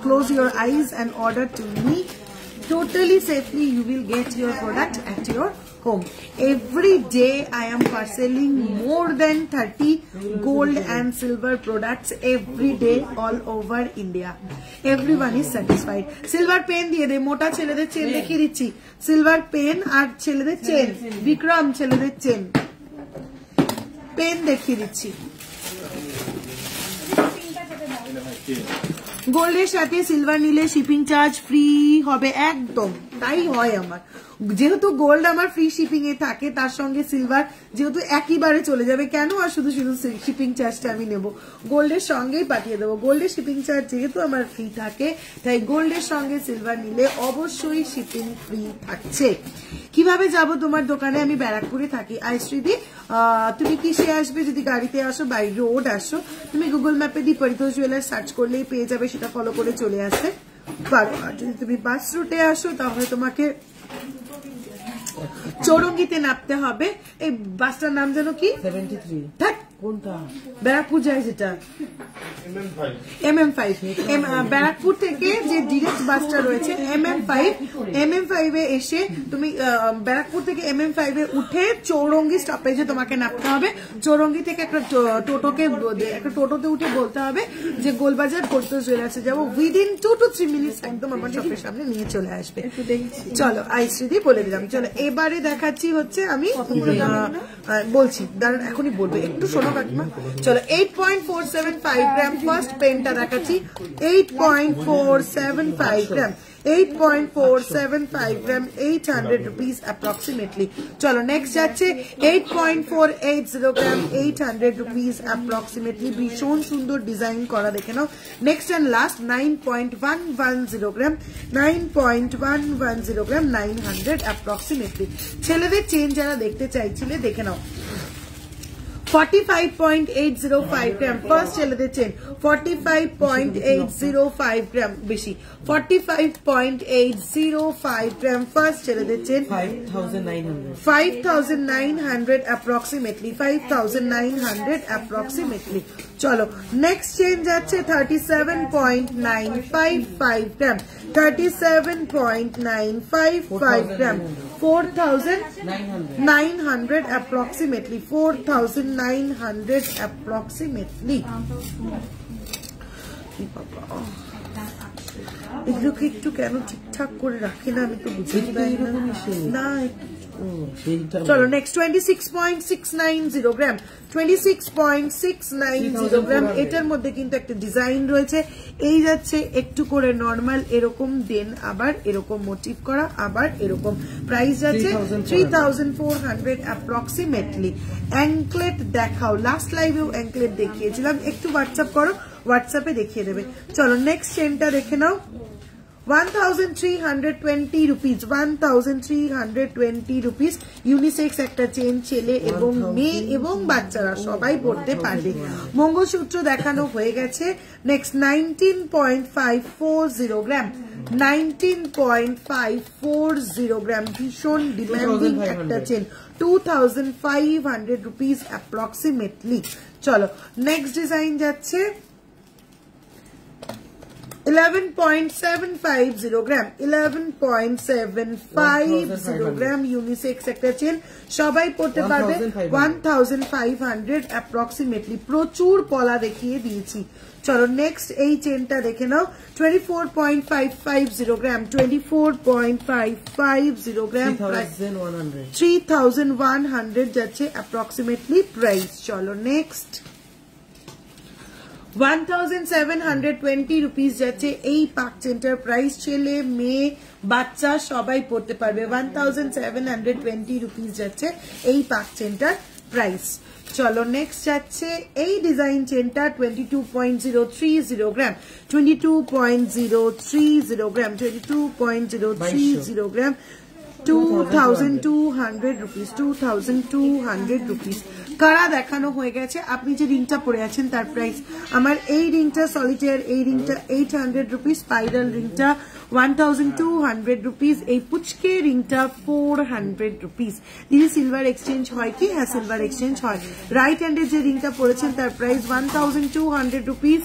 close your eyes and order to me. Totally safely you will get your product at your home. Every day I am parceling more than 30 gold and silver products every day all over India. Everyone is satisfied. Silver pen দিয়ে দে, মোটা ছেলেদের chain দেখিয়ে দিচ্ছি, silver pen আর ছেলেদের chain, Vikram ছেলেদের chain pen দেখিয়ে দিচ্ছি। গোল্ডের সাথে সিলভার নিলে শিপিং চার্জ ফ্রি হবে, একদম তাই হয় আমার। যেহেতু গোল্ড আমার ফ্রি শিপিং এ থাকে, তার সঙ্গে সিলভার যেহেতু একইবারে চলে যাবে, কেন আর শুধু শুধু শিপিং চার্জটা আমি নেব, গোল্ডের সঙ্গেই পাঠিয়ে দেবো। গোল্ডের শিপিং চার্জ যেহেতু আমার ফ্রি থাকে, তাই গোল্ডের সঙ্গে সিলভার নিলে অবশ্যই শিপিং ফ্রি থাকছে। কিভাবে যাব তোমার দোকানে? আমি ব্যারাকপুরে থাকি। আইশ্রীদি তুমি কিসে আসবে? যদি গাড়িতে আসো, বাই রোড আসো, তুমি গুগল ম্যাপে দিয়ে পরিতোষ জুয়েলার্স সার্চ করলেই পেয়ে যাবে, সেটা ফলো করে চলে আসতে পারো। আর যদি তুমি বাস রুটে আসো, তাহলে তোমাকে চৌরঙ্গিতে নামতে হবে। এই বাসটার নাম যেন কি? 73। থাক, কোনটা? ব্যারাকপুর যায় যেটা, MM5। ব্যারাকপুর থেকে যে ডিরেক্ট বাসটা রয়েছে MM5 এ এসে তুমি ব্যারাকপুর থেকে MM5 এ উঠে চৌরঙ্গি স্টপেজে তোমাকে নামতে হবে। চৌরঙ্গি থেকে একটা টোটোতে উঠে বলতে হবে যে গোলবাজার পরিতোষ জুয়েলার্সে যাবো। উইদিন 2 to 3 মিনিটস একদম আমার শপের সামনে নিয়ে চলে আসবে। চলো আইশ্রীদি বলে দিলাম। চলো এবারে দেখাচ্ছি হচ্ছে, আমি বলছি, দাঁড়ান এখনই বলবো, একটু শোনো কাকিমা। চলো 8.475 গ্রাম ফার্স্ট পেনটা দেখাচ্ছি, 8.475 গ্রাম, 8.475 গ্রাম, 800 রুপিস অ্যাপ্রক্সিমেটলি। চলো নেক্সট যাচ্ছে 8.480 গ্রাম, 800 রুপিস অ্যাপ্রক্সিমেটলি। ভীষণ সুন্দর ডিজাইন করা, দেখে নাও। Next and last 9.110 gram, 9.110 gram, 900 approximately. ছেলেদের চেন যারা দেখতে চাইছিলে দেখে নাও, 45.805 গ্রাম ফার্স্ট ছেলেদের চেন 45.805 গ্রাম বেশি 45.805 গ্রাম ফার্স্ট ছেলেদের চেন 5900 approximately 5900 approximately চলো নেক্সট চেন যাচ্ছে 37.955 গ্রাম 37.955 গ্রাম 4900 approximately 4900 approximately এগুলোকে একটু কেন ঠিকঠাক করে রাখে না আমি তো বুঝতে পারি না চলো নেক্সট 26.690 গ্রাম 26.690 গ্রাম এটার মধ্যে কিন্তু একটা ডিজাইন রয়েছে এই যাচ্ছে একটু করে নরমাল এরকম দেন আবার এরকম মোটিভ করা আবার এরকম প্রাইস যাচ্ছে 3400 অ্যাপ্রক্সিমেটলি অ্যাঙ্কলেট দেখাও লাস্ট লাইভেও অ্যাঙ্কলেট দেখিয়েছিলাম একটু হোয়াটসঅ্যাপ করো হোয়াটসঅ্যাপে দেখিয়ে দেবে চলো নেক্সট চেনটা দেখে নাও 1320 rupees 1320 rupees ইউনিসেক্স একটা চেন ছেলে এবং মেয়ে এবং বাচ্চারা সবাই পড়তে পারবে মঙ্গলসূত্র দেখানো হয়ে গেছে নেক্সট 19.540 গ্রাম 19.540 গ্রাম ভীষণ ডিমান্ডিং একটা চেন 2500 rupees approximately চলো নেক্সট ডিজাইন যাচ্ছে 11.750 গ্রাম 11.750 গ্রাম ইউনিসেক্স একটা চেন সবাই পড়তে পারবে 1500 অ্যাপ্রক্সিমেটলি প্রচুর পলা দেখিয়ে দিয়েছি চলো নেক্সট এই চেনটা দেখে নাও 24.550 গ্রাম 24.550 গ্রাম 3100 যাচ্ছে অ্যাপ্রক্সিমেটলি প্রাইস চলো নেক্সট 1720 rupees যাচ্ছে এই পাক চেনটার প্রাইস ছেলে মেয়ে বাচ্চা সবাই পড়তে পারবে 1720 rupees যাচ্ছে এই পাক চেনটার প্রাইস চলো নেক্সট যাচ্ছে এই ডিজাইন চেনটা 22.030 গ্রাম 22.030 গ্রাম 22.030 গ্রাম 2200 rupees 2200 rupees কারা দেখানো হয়ে গেছে আপনি যে রিংটা পরে আছেন তার প্রাইস আমার এই রিংটা সলিটার এই রিংটা 800 rupees স্পাইরাল রিংটা 1200 rupees এই পুচকে রিংটা 400 rupees দিদি সিলভার এক্সচেঞ্জ হয় কি হ্যাঁ সিলভার এক্সচেঞ্জ হয় রাইট হ্যান্ডের যে রিংটা পরেছেন তার প্রাইস 1200 rupees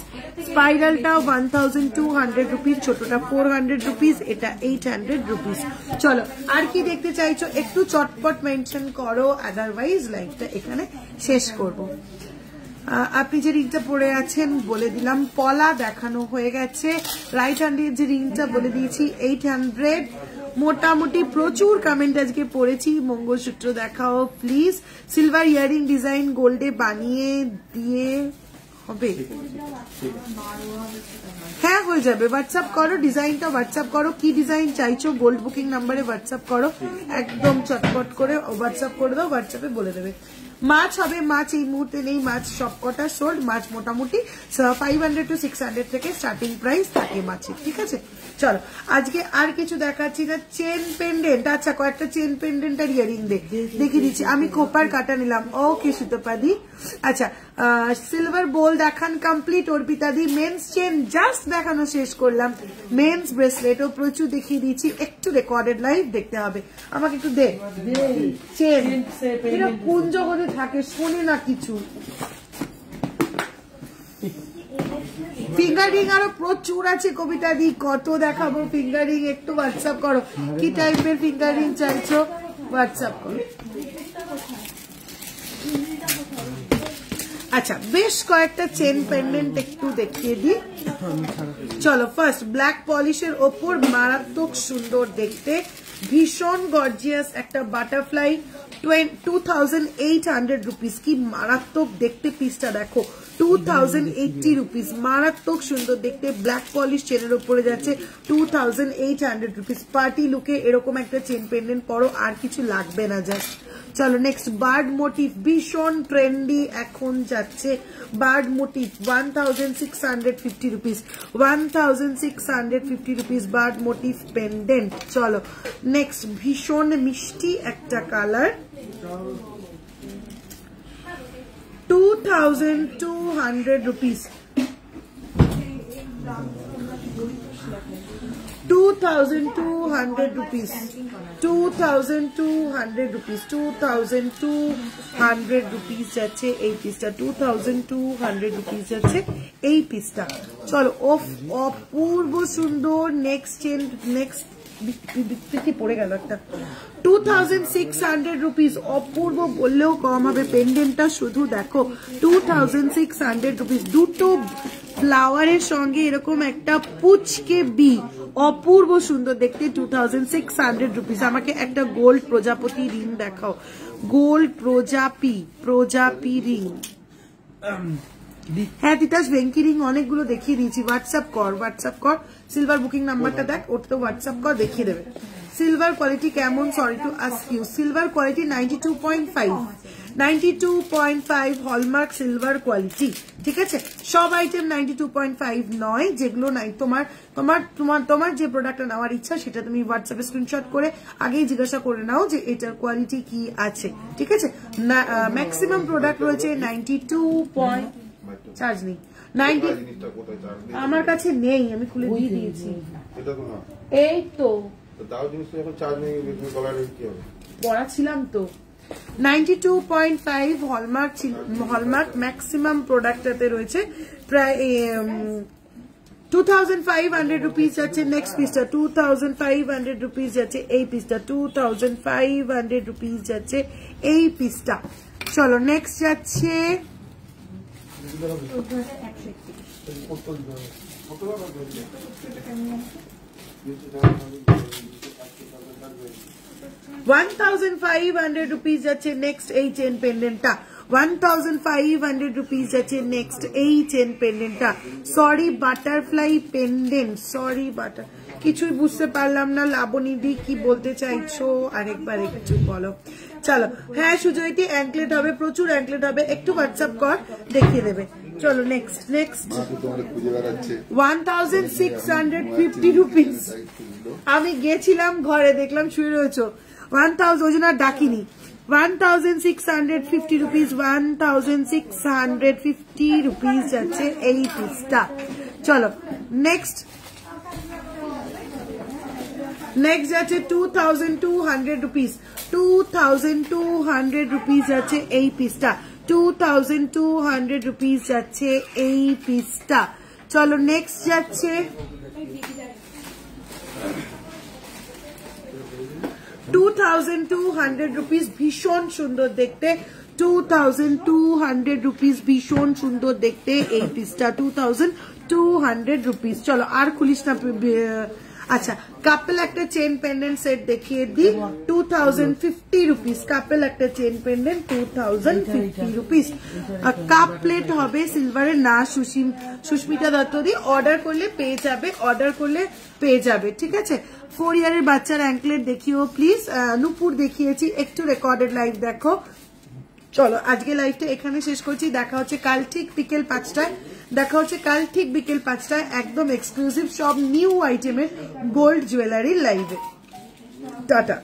স্পাইরালটা 1200 rupees ছোটটা 400 rupees এটা 800 rupees চলো আর কি দেখতে চাইছো একটু চটপট মেনশন করো আদারওয়াইজ লাইভটা এখানে শেষ করব আপনি যে রিংটা পরে আছেন বলে দিলাম পলা দেখানো হয়ে গেছে রাইট হ্যান্ডের যে রিংটা বলে দিয়েছি 800 মোটামুটি প্রচুর কমেন্ট আজকে পড়েছি মঙ্গলসূত্র দেখাও প্লিজ সিলভার ইয়ারিং ডিজাইন গোল্ডে বানিয়ে দিয়ে হবে হ্যাঁ হয়ে যাবে হোয়াটসঅ্যাপ করো ডিজাইনটা হোয়াটসঅ্যাপ করো কি ডিজাইন চাইছো গোল্ড বুকিং নাম্বারে হোয়াটসঅ্যাপ করো একদম চটপট করে হোয়াটসঅ্যাপ করে দাও হোয়াটসঅ্যাপে বলে দেবে মাছ হবে মাছ এই মুহূর্তে নেই মাছ সবকটা সোল্ড মাছ মোটামুটি 500 to 600 থেকে স্টার্টিং প্রাইস থাকে মাছের ঠিক আছে চলো আজকে আর কিছু দেখাচ্ছি না চেন পেন্ডেন্ট আচ্ছা কয়েকটা চেন পেন্ডেন্ট আর ইয়ারিং দেখিয়ে দিচ্ছি আমি খোপার কাটা নিলাম ওকে সুতপাদি আচ্ছা সিলভার বোল দেখান কমপ্লিট অর্পিতাদি মেন্স চেন জাস্ট দেখানো শেষ করলাম মেন্স ব্রেসলেটও প্রচুর দেখিয়ে দিচ্ছি একটু রেকর্ডেড লাইভ দেখতে হবে আমাকে একটু দে চেন এটা কোন জগতে থাকে শোনে না কিছু ফিঙ্গারিং আরো প্রচুর আছে কবিতা দি কত দেখাবো ফিঙ্গারিং একটু হোয়াটসঅ্যাপ করো কি টাইপের ফিঙ্গারিং চাইছো হোয়াটসঅ্যাপ করো আচ্ছা বেশ কয়েকটা চেন পেন্ডেন্ট একটু দেখিয়ে দিই চলো ফার্স্ট ব্ল্যাক পলিশের ওপর মারাত্মক সুন্দর দেখতে ভীষণ গর্জিয়াস একটা বাটারফ্লাই 2800 rupees কি মারাত্মক দেখতে পিসটা দেখো 2080 rupees মারাত্মক সুন্দর দেখতে ব্ল্যাক পলিশ চেনের উপরে যাচ্ছে 2800 rupees পার্টি লুকে এরকম একটা চেন পেন্ডেন্ট পরো আর কিছু লাগবে না জাস্ট চলো নেক্সট বার্ড মোটিভ ভীষণ ট্রেন্ডি এখন যাচ্ছে bird motif 1650 rupees 1650 rupees bird motif pendant চলো নেক্সট ভীষণ মিষ্টি একটা colour 2,200 rupees. 2,200 rupees. 2,200 rupees. 2,200 rupees যাচ্ছে এই পিসটা। 2,200 rupees যাচ্ছে এই পিসটা। চলো অপূর্ব সুন্দর নেক্সট বিক্রি পড়ে গেল একটা। 2,600 rupees, অপূর্ব বললেও কম হবে। পেন্ডেন্টটা শুধু দেখো 2,600 rupees। দুটো ফ্লাওয়ারের সঙ্গে এরকম একটা পুচকে বি, অপূর্ব সুন্দর দেখতে। 2,600 rupees। আমাকে একটা গোল্ড প্রজাপতি রিং দেখাও। গোল্ড প্রজাপি রিং। হ্যাঁ তিতাস, ভেঙ্কি রিং অনেকগুলো দেখিয়ে দিয়েছি। হোয়াটসঅ্যাপ কর। সিলভার বুকিং নাম্বারটা দেখ, ওটা তো হোয়াটসঅ্যাপ কর, দেখিয়ে দেবে। সিলভার কোয়ালিটি কেমন? Sorry to ask you. Silver quality 92.5 92.5 hallmark silver quality. ঠিক আছে, সব আইটেম 92.5 নয়। যেগুলো নাই তোমার যে প্রোডাক্টটা নেওয়ার ইচ্ছা সেটা তুমি হোয়াটসঅ্যাপে স্ক্রিনশট করে আগেই জিজ্ঞাসা করে নাও যে এটার কোয়ালিটি কি আছে। ঠিক আছে, ম্যাক্সিমাম প্রোডাক্ট রয়েছে 92. চার্জ নেই 90। আমার কাছে নেই, আমি খুলে দিয়ে দিয়েছি। এই তো পড়া ছিলাম তো। 92.5 হলমার্ক ম্যাক্সিমাম প্রোডাক্টটাতে রয়েছে। প্রায় 2,500 rupees যাচ্ছে নেক্সট পিসটা। 2,500 rupees যাচ্ছে এই পিসটা। 2,500 rupees যাচ্ছে এই পিসটা। চলো নেক্সট যাচ্ছে 1,500 rupees যাচ্ছে নেক্সট এই চেন পেন্ডেন্টটা। 1,500 rupees যাচ্ছে নেক্সট এই চেন পেন্ডেন্টটা। সরি বাটারফ্লাই পেন্ডেন্ট, সরি কিছুই বুঝতে পারলাম না। লাবণী দি কি বলতে চাইছো আরেকবার একটু বলো। চলো, হ্যাঁ সুজয়টি অ্যাঙ্কলেট হবে, প্রচুর অ্যাঙ্কলেট হবে। একটু হোয়াটসঅ্যাপ কর, দেখিয়ে দেবে। চলো নেক্সট 1,650 rupees। আমি গেছিলাম ঘরে, দেখলাম শুয়ে রয়েছো। 1,000, ওই জন্য ডাকিনি। 1,650 rupees। 1,650 rupees যাচ্ছে এই পিসটা। চলো নেক্সট যাচ্ছে 2,200 rupees। 2,200 rupees যাচ্ছে এই পিসটা। 2,200 rupees যাচ্ছে এই পিসটা। চলো নেক্সট যাচ্ছে 2,200 rupees, ভীষণ সুন্দর দেখতে। 2,200 rupees, ভীষণ সুন্দর দেখতে এই পিসটা। 2,200 rupees। চলো আর খুলিস না। আচ্ছা, কাপল একটা চেন পেন্ডেন্ট সেট দেখিয়ে দিই। 2,050 rupees। কাপল একটা chain pendant 2,050 rupees। Cup plate হবে সিলভারের, না সুস্মিতা দত্ত দি। অর্ডার করলে পেয়ে যাবে। ঠিক আছে, 4 ইয়ারের বাচ্চার অ্যাঙ্কলেট দেখিও প্লিজ। নূপুর দেখিয়েছি, একটু রেকর্ডেড লাইভ দেখো। চলো আজকে লাইভটা এখানে শেষ করছি। দেখা হচ্ছে কাল ঠিক বিকেল 5টায়। একদম এক্সক্লুসিভ সব নিউ আইটেমের গোল্ড জুয়েলারি লাইভে। টাটা।